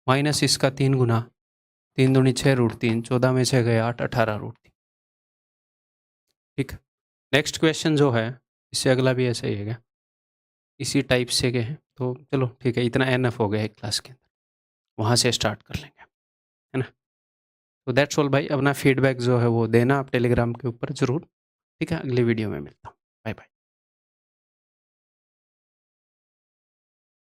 माइनस इसका 3 गुना, 3 दूनी 6√3, 14 में 6 गए 8, 18√3। ठीक, नेक्स्ट क्वेश्चन जो है, इससे अगला भी ऐसा ही है, इसी टाइप से के हैं। तो चलो ठीक है, इतना एनफ हो गया एक क्लास के अंदर, वहाँ से स्टार्ट कर लेंगे, है ना? तो दैट्स ऑल भाई, अपना फीडबैक जो है वो देना आप टेलीग्राम के ऊपर ज़रूर। ठीक है, अगली वीडियो में मिलता हूँ। Bye bye.